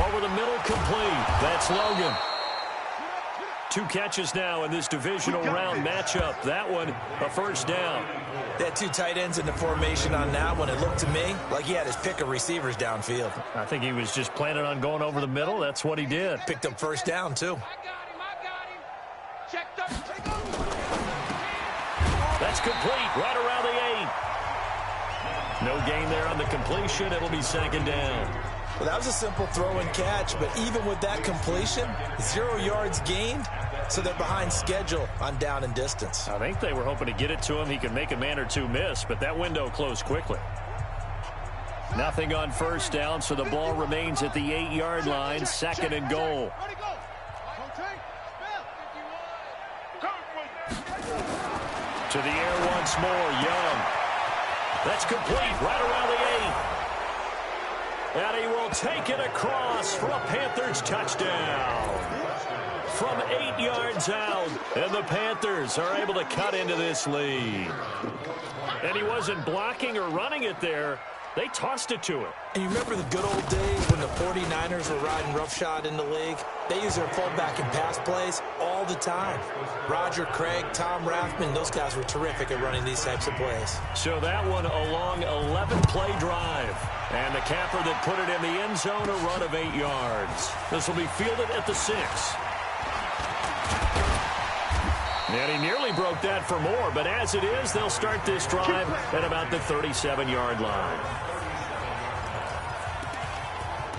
Over the middle, complete. That's Logan. 2 catches now in this divisional round matchup. That one, a 1st down.
They had 2 tight ends in the formation on that one. It looked to me like he had his pick of receivers downfield.
I think he was just planning on going over the middle. That's what he did.
Picked up 1st down, too.
That's complete, right around the 8. No gain there on the completion. It'll be 2nd down.
Well, that was a simple throw and catch, but even with that completion, 0 yards gained, so they're behind schedule on down and distance.
I think they were hoping to get it to him. He could make a man or 2 miss, but that window closed quickly. Nothing on 1st down, so the ball remains at the 8-yard line, 2nd and goal. To the air once more, Young. That's complete, right around the 8. And he will take it across for a Panthers touchdown. From 8 yards out, and the Panthers are able to cut into this lead. And he wasn't blocking or running it there. They tossed it to him.
And you remember the good old days when the 49ers were riding roughshod in the league? They use their fullback and pass plays all the time. Roger Craig, Tom Rathman, those guys were terrific at running these types of plays.
So that one a long 11-play drive. And the capper that put it in the end zone, a run of 8 yards. This will be fielded at the 6. And he nearly broke that for more, but as it is, they'll start this drive at about the 37-yard line.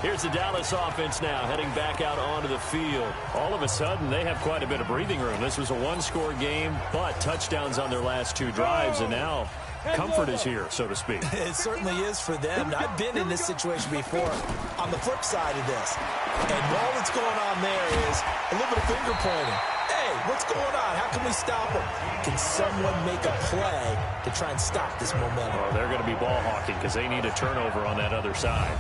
Here's the Dallas offense now, heading back out onto the field. All of a sudden, they have quite a bit of breathing room. This was a one-score game, but touchdowns on their last 2 drives, and now comfort is here, so to speak.
It certainly is for them. I've been in this situation before on the flip side of this. And all that's going on there is a little bit of finger pointing. Hey, what's going on? How can we stop them? Can someone make a play to try and stop this momentum?
Well, they're going to be ball hawking because they need a turnover on that other side.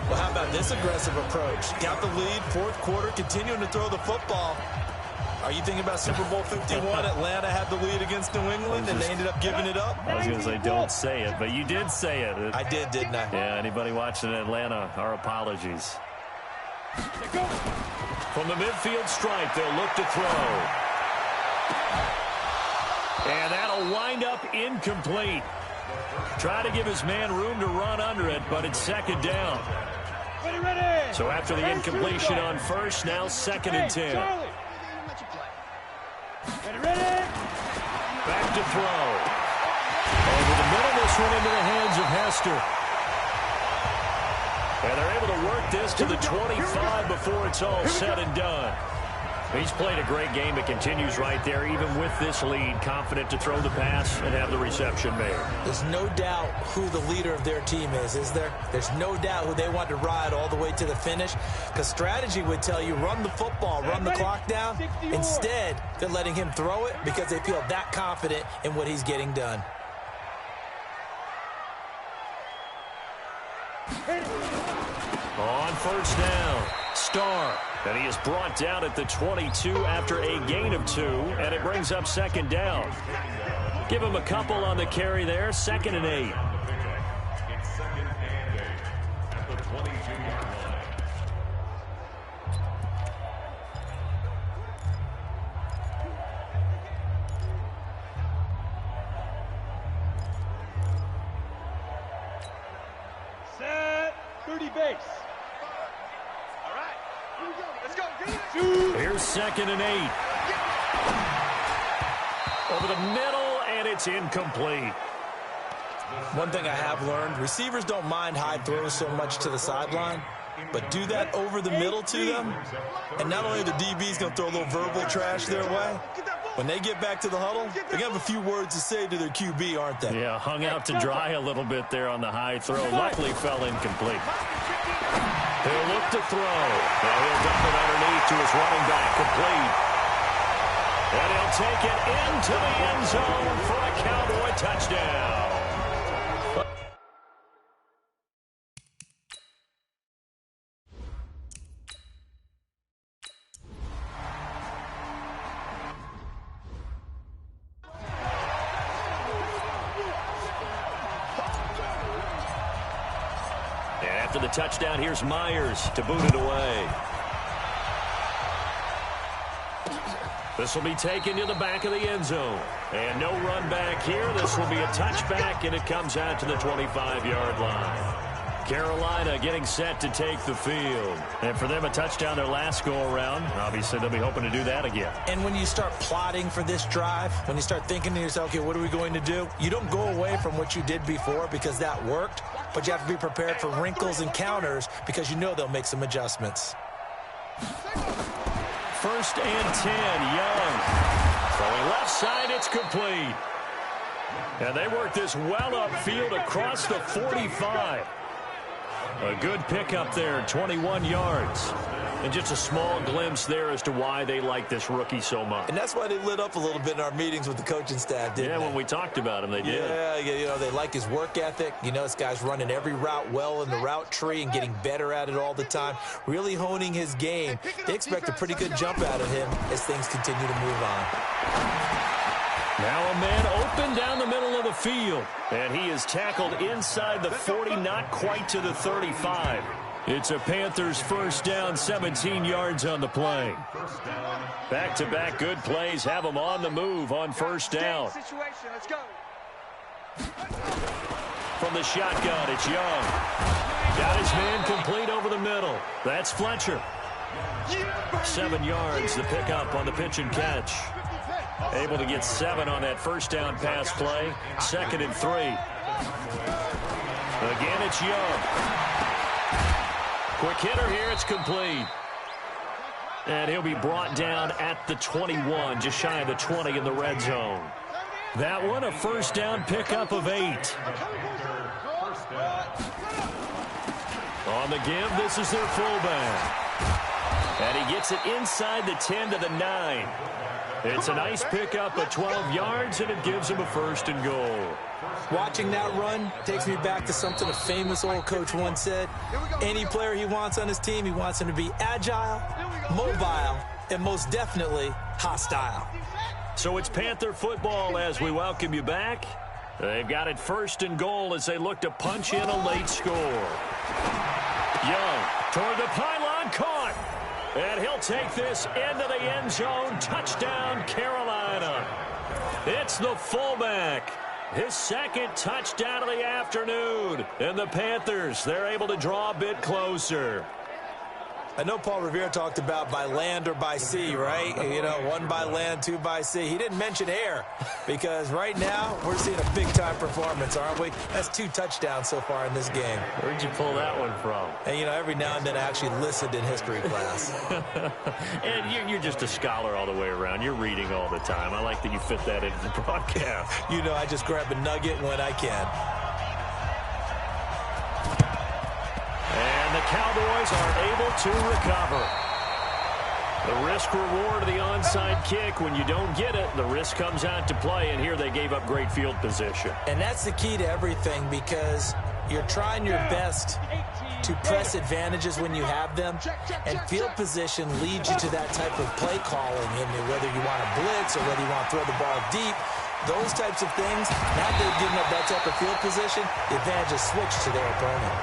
Well, how about this aggressive approach? Got the lead, 4th quarter, continuing to throw the football. Are you thinking about Super Bowl 51? Atlanta had the lead against New England, and they ended up giving it up?
I was going to say, don't say it, but you did say it.
I did, didn't I?
Yeah, anybody watching Atlanta, our apologies. From the midfield stripe, they'll look to throw. And that'll wind up incomplete. Try to give his man room to run under it, but it's 2nd down. So after the incompletion on 1st, now 2nd and 10. Back to throw. Over the middle, this one into the hands of Hester. And they're able to work this to the 25 before it's all said and done. He's played a great game. It continues right there, even with this lead, confident to throw the pass and have the reception made.
There's no doubt who the leader of their team is there? There's no doubt who they want to ride all the way to the finish, because strategy would tell you run the football, run the clock down. Instead, they're letting him throw it because they feel that confident in what he's getting done.
On 1st down, Starr. And he is brought down at the 22 after a gain of 2, and it brings up second down. Give him a couple on the carry there, 2nd and 8.
It's 2nd and 8 at the 22-yard line.
Set. 30 base.
All right. Here we go. Let's go.
Here's 2nd and 8. Over the middle, and it's incomplete.
One thing I have learned, receivers don't mind high throws so much to the sideline, but do that over the middle to them, and not only the DB's going to throw a little verbal trash their way, when they get back to the huddle, they're going to have a few words to say to their QB, aren't they?
Yeah, hung out to dry a little bit there on the high throw. Luckily fell incomplete. He'll look to throw. Now he'll dump it underneath to his running back, complete. And he'll take it into the end zone for a Cowboy touchdown. And after the touchdown, here's Myers to boot it away. This will be taken to the back of the end zone. And no run back here. This will be a touchback, and it comes out to the 25-yard line. Carolina getting set to take the field. And for them, a touchdown their last go-around. Obviously, they'll be hoping to do that again.
And when you start plotting for this drive, when you start thinking to yourself, okay, what are we going to do? You don't go away from what you did before because that worked, but you have to be prepared for wrinkles and counters because you know they'll make some adjustments.
1st and 10, Young. Throwing left side, it's complete. And they work this well upfield across the 45. A good pickup there, 21 yards. And just a small glimpse there as to why they like this rookie so much.
And that's why they lit up a little bit in our meetings with the coaching staff, didn't they?
Yeah, when we talked about him, they did.
Yeah, you know, they like his work ethic. You know, this guy's running every route well in the route tree and getting better at it all the time, really honing his game. They expect a pretty good jump out of him as things continue to move on.
Now a man open down the middle of the field. And he is tackled inside the 40, not quite to the 35. It's a Panthers first down, 17 yards on the play. Back-to-back good plays have them on the move on first down.
Let's go.
From the shotgun, it's Young. Got his man complete over the middle. That's Fletcher. 7 yards, the pickup on the pitch and catch. Able to get 7 on that first down pass play. 2nd and 3. Again, it's Young. Quick hitter here, it's complete. And he'll be brought down at the 21, just shy of the 20 in the red zone. That one, a first down pickup of 8. On the give, this is their fullback. And he gets it inside the 10 to the 9. It's a nice pickup of 12 yards, and it gives him a 1st and goal.
Watching that run takes me back to something a famous old coach once said. Any player he wants on his team, he wants him to be agile, mobile, and most definitely hostile.
So it's Panther football as we welcome you back. They've got it 1st and goal as they look to punch in a late score. Young toward the pylon, caught. And he'll take this into the end zone. Touchdown, Carolina. It's the fullback. His 2nd touchdown of the afternoon. And the Panthers, they're able to draw a bit closer.
I know Paul Revere talked about by land or by sea, right? You know, 1 by land, 2 by sea. He didn't mention air because right now we're seeing a big-time performance, aren't we? That's 2 touchdowns so far in this game.
Where'd you pull that one from?
And, you know, every now and then I actually listened in history class.
And you're just a scholar all the way around. You're reading all the time. I like that you fit that into the broadcast.
You know, I just grab a nugget when I can.
And the Cowboys are able to recover. The risk-reward of the onside kick, when you don't get it, the risk comes out to play, and here they gave up great field position.
And that's the key to everything because you're trying your best to press advantages when you have them, and field position leads you to that type of play calling, and whether you want to blitz or whether you want to throw the ball deep, those types of things, now they've given up that type of field position, the advantage is switched to their opponent.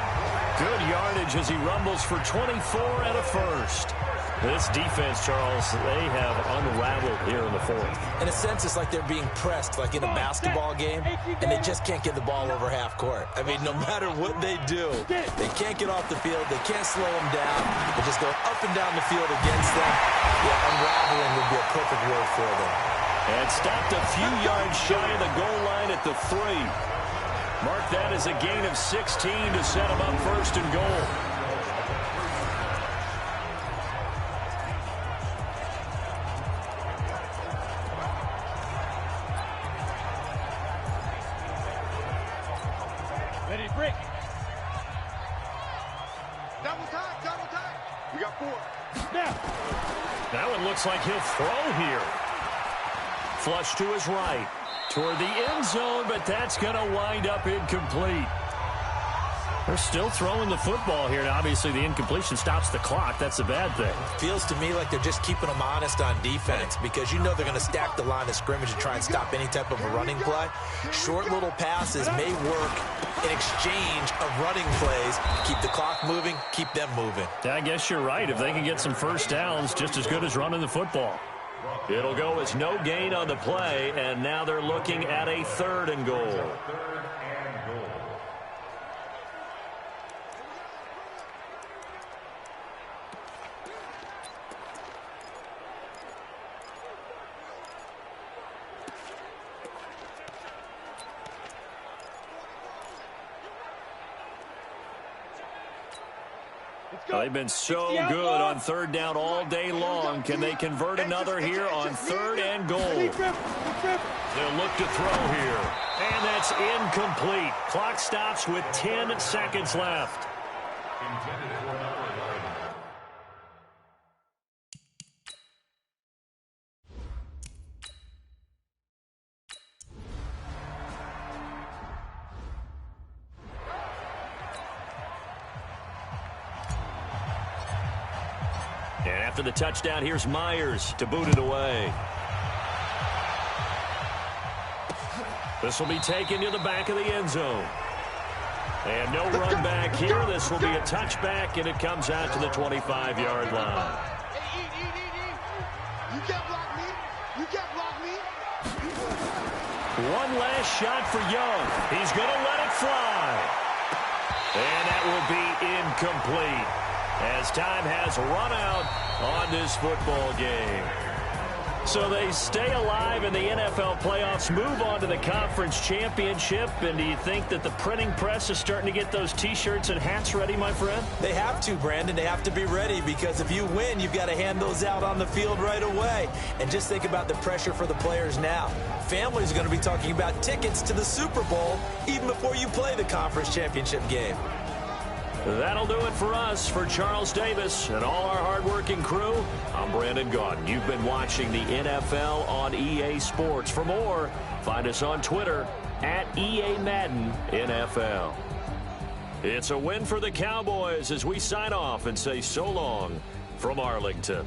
Good yardage as he rumbles for 24 and a first. This defense, Charles, they have unraveled here in the fourth.
In a sense, it's like they're being pressed, like in a basketball game, and they just can't get the ball over half court. I mean, no matter what they do, they can't get off the field. They can't slow them down. They just go up and down the field against them. Yeah, unraveling would be a perfect word for them.
And stopped a few yards shy of the goal line at the 3. Mark that as a gain of 16 to set them up first and goal.
Ready to break.
Double time. We got 4.
Now.
That one looks like he'll throw here. Flush to his right. Toward the end zone, but that's going to wind up incomplete. They're still throwing the football here. Now, obviously, the incompletion stops the clock. That's a bad thing.
Feels to me like they're just keeping them honest on defense because you know they're going to stack the line of scrimmage and try and stop any type of a running play. Short little passes may work in exchange of running plays. Keep the clock moving, keep them moving.
I guess you're right. If they can get some first downs, just as good as running the football. It'll go as no gain on the play, and now they're looking at a 3rd and goal. They've been so good on 3rd down all day long. Can they convert another here on 3rd and goal? They'll look to throw here. And that's incomplete. Clock stops with 10 seconds left. And after the touchdown, here's Myers to boot it away. This will be taken to the back of the end zone. And no run back here. This will be a touchback, and it comes out to the 25-yard line.
You can't block me. You can't block me.
One last shot for Young. He's going to let it fly. And that will be incomplete as time has run out on this football game. So they stay alive in the NFL playoffs, move on to the conference championship. And do you think that the printing press is starting to get those T-shirts and hats ready, my friend?
They have to, Brandon. They have to be ready because if you win, you've got to hand those out on the field right away. And just think about the pressure for the players now. Families are going to be talking about tickets to the Super Bowl even before you play the conference championship game.
That'll do it for us. For Charles Davis and all our hardworking crew, I'm Brandon Gaudin. You've been watching the NFL on EA Sports. For more, find us on Twitter at EA Madden NFL. It's a win for the Cowboys as we sign off and say so long from Arlington.